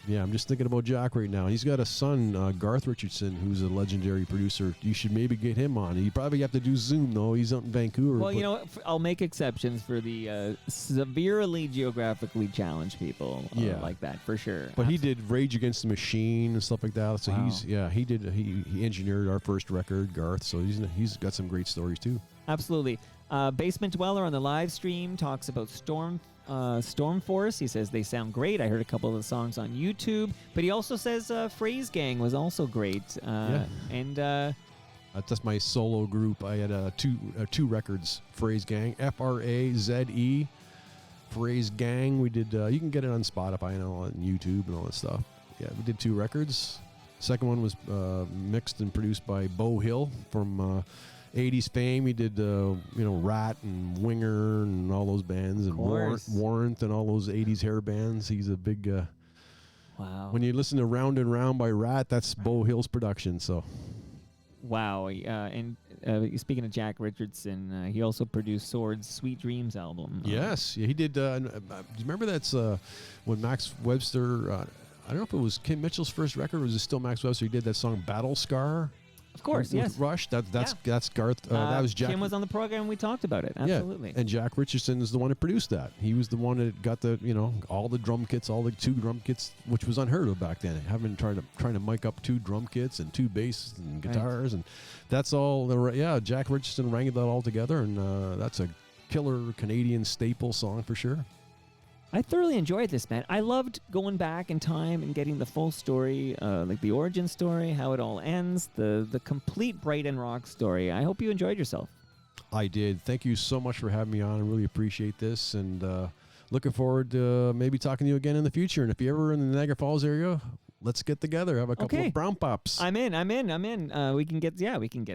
yeah, I'm just thinking about Jack right now. He's got a son, Garth Richardson, who's a legendary producer. You should maybe get him on. You probably have to do Zoom, though. He's out in Vancouver. Well, you know, I'll make exceptions for the severely geographically challenged people like that, for sure. But he did Rage Against the Machine and stuff like that. So he engineered our first record, Garth. So he's got some great stories, too. Absolutely. Basement Dweller on the live stream talks about Storm Force. He says they sound great. I heard a couple of the songs on YouTube, but he also says Phrase Gang was also great. And that's my solo group. I had two records, Phrase Gang, Fraze, Phrase Gang. We did. You can get it on Spotify and on YouTube and all that stuff. Yeah, we did 2 records. Second one was mixed and produced by Bo Hill from 80s fame. He did, Rat and Winger and all those bands, and Warrant and all those 80s hair bands. He's a big. Wow. When you listen to Round and Round by Rat, that's Bo Hill's production. So. Wow. And speaking of Jack Richardson, he also produced Sword's Sweet Dreams album. Yes. Yeah, he did. Do you remember that's when Max Webster. I don't know if it was Kim Mitchell's first record, or was it still Max Webster? He did that song Battle Scar. Of course, with Rush. That's Garth. That was Jack. Kim was on the program and we talked about it. Absolutely. Yeah. And Jack Richardson is the one that produced that. He was the one that got the all the drum kits, all the 2 drum kits, which was unheard of back then. Having trying to mic up 2 drum kits and 2 basses and guitars, and that's all. Jack Richardson wrangled that all together, and that's a killer Canadian staple song for sure. I thoroughly enjoyed this, man. I loved going back in time and getting the full story, like the origin story, how it all ends, the complete Brighton Rock story. I hope you enjoyed yourself. I did. Thank you so much for having me on. I really appreciate this, and looking forward to maybe talking to you again in the future. And if you're ever in the Niagara Falls area, let's get together. Have a couple of brown pops. I'm in. We can get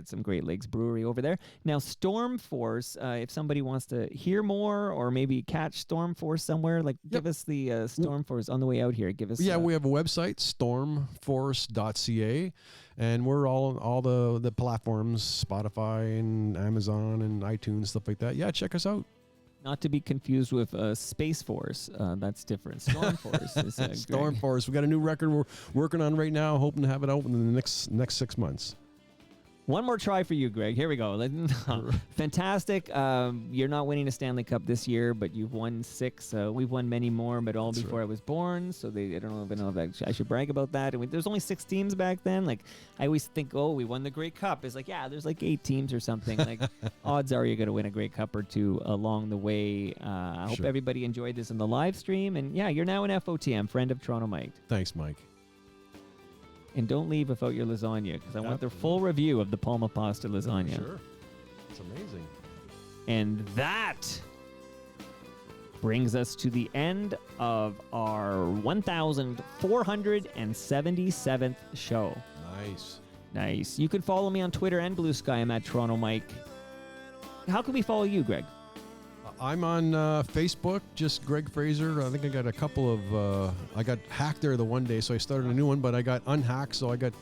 some Great Lakes Brewery over there. Now, Storm Force, if somebody wants to hear more or maybe catch Storm Force somewhere, give us the Storm Force on the way out here. Give us. Yeah, we have a website, stormforce.ca, and we're all the platforms, Spotify and Amazon and iTunes, stuff like that. Yeah, check us out. Not to be confused with Space Force. That's different. Storm Force. Is, Storm Force. We got a new record we're working on right now, hoping to have it out in the next 6 months. One more try for you, Greg. Here we go. Fantastic. You're not winning a Stanley Cup this year, but you've won 6. We've won many more, but all before I was born. So I don't know if I should brag about that. There's only 6 teams back then. Like, I always think, we won the Grey Cup. It's like, there's like 8 teams or something. Like, odds are you're going to win a Grey Cup or 2 along the way. I hope everybody enjoyed this in the live stream. And you're now an FOTM, friend of Toronto Mike. Thanks, Mike. And don't leave without your lasagna, because I want the full review of the Palma Pasta lasagna. Sure. It's amazing. And that brings us to the end of our 1,477th show. Nice. You can follow me on Twitter and Blue Sky. I'm at Toronto Mike. How can we follow you, Greg? I'm on Facebook, just Greg Fraser. I think I got a couple of... I got hacked there the one day, so I started a new one, but I got unhacked, so I got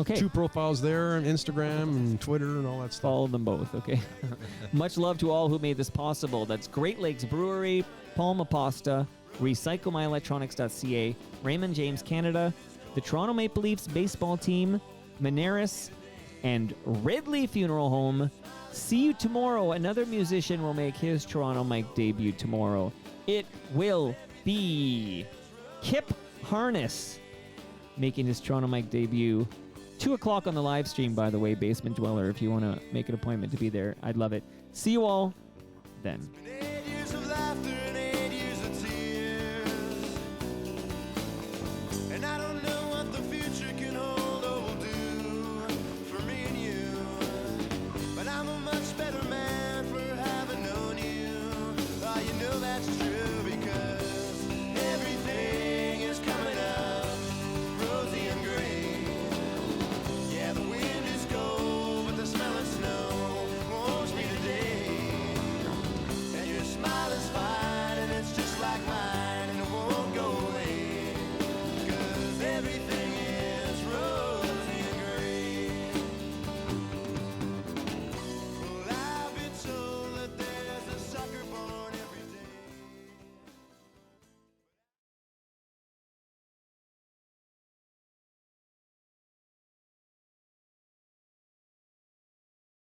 2 profiles there, and Instagram and Twitter and all that stuff. Follow them both, okay? Much love to all who made this possible. That's Great Lakes Brewery, Palma Pasta, RecycleMyElectronics.ca, Raymond James Canada, the Toronto Maple Leafs baseball team, Moneris, and Ridley Funeral Home. See you tomorrow. Another musician will make his Toronto Mike debut tomorrow. It will be Kip Harness making his Toronto Mike debut. 2 o'clock on the live stream, by the way, Basement Dweller. If you want to make an appointment to be there, I'd love it. See you all then. 8 years of laughter.